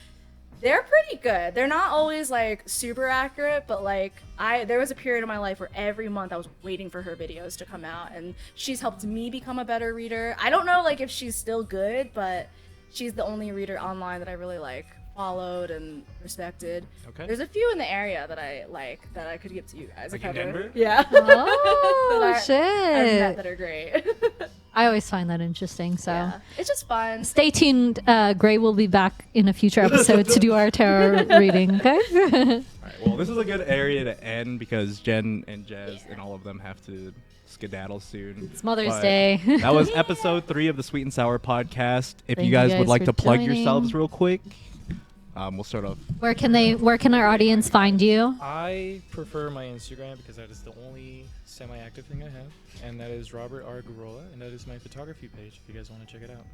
They're pretty good. They're not always like super accurate, but like there was a period of my life where every month I was waiting for her videos to come out, and she's helped me become a better reader. I don't know like if she's still good, but she's the only reader online that I really like followed and respected. Okay. There's a few in the area that I like that I could give to you guys. Like if in ever. Denver? Yeah. Oh, I've shit. met that are great. I always find that interesting. So Yeah. It's just fun. stay tuned. Grae will be back in a future episode to do our tarot reading. Okay. All right, well, this is a good area to end because Jen and Jazz and all of them have to skedaddle soon. It's Mother's But Day. That was episode 3 of the Sweet and Sour podcast. If Thank you guys would like for to plug joining. yourselves real quick, we'll start off. Where can our audience find you? I prefer my Instagram because that is the only semi-active thing I have, and that is Robert R. Garola, and that is my photography page if you guys want to check it out.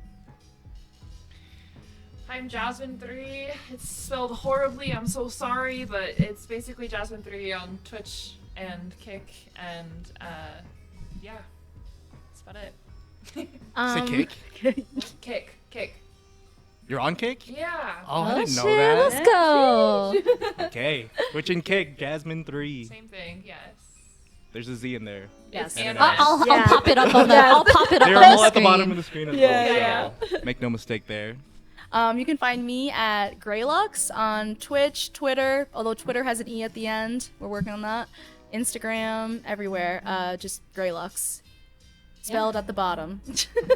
I'm Jaszmin3. It's spelled horribly. I'm so sorry, but it's basically Jaszmin3 on Twitch and Kick, and yeah, that's about it. Say Kick? Kick. You're on Kick? Yeah. Oh, I didn't know shit, that. let's go. Okay. Which in Kick, Jaszmin3. Same thing. Yes. There's a Z in there. Yes. And an I'll, S. I'll, Yeah. I'll pop it up on the. I'll pop it up They're on all the at the bottom of screen. the screen as Yeah, well. So make no mistake there. You can find me at Graelux on Twitch, Twitter, although Twitter has an E at the end. We're working on that. Instagram, everywhere. Just Graelux. Spelled at the bottom.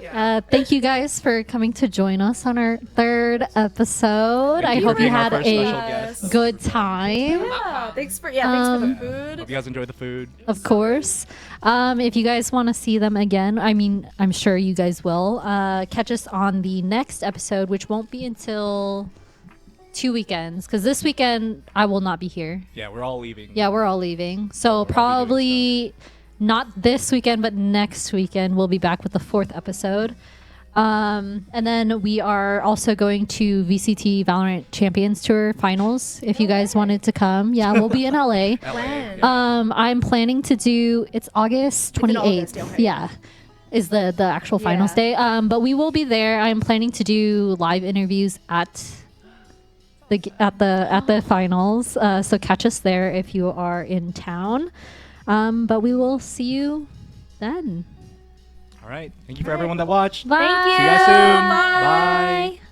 Yeah. Thank you guys for coming to join us on our 3rd episode. I Thank you hope for you being our had first a special guest. good time. Yeah, thanks for the food. Hope you guys enjoy the food. Of course. If you guys want to see them again, I mean, I'm sure you guys will. Catch us on the next episode, which won't be until 2 weekends, because this weekend I will not be here. Yeah, we're all leaving. Yeah, we're all leaving. So We'll all be doing probably not this weekend, but next weekend we'll be back with the 4th episode. And then we are also going to VCT Valorant Champions Tour finals. If you guys wanted to come, yeah, we'll be in LA. When? I'm planning to do. It's August It's in 28th. August, okay. Yeah, is the actual finals Yeah. day. But we will be there. I'm planning to do live interviews at the finals. So catch us there if you are in town. But we will see you then. All right. Thank you for everyone that watched. Bye. Thank you. See you guys soon. Bye. Bye.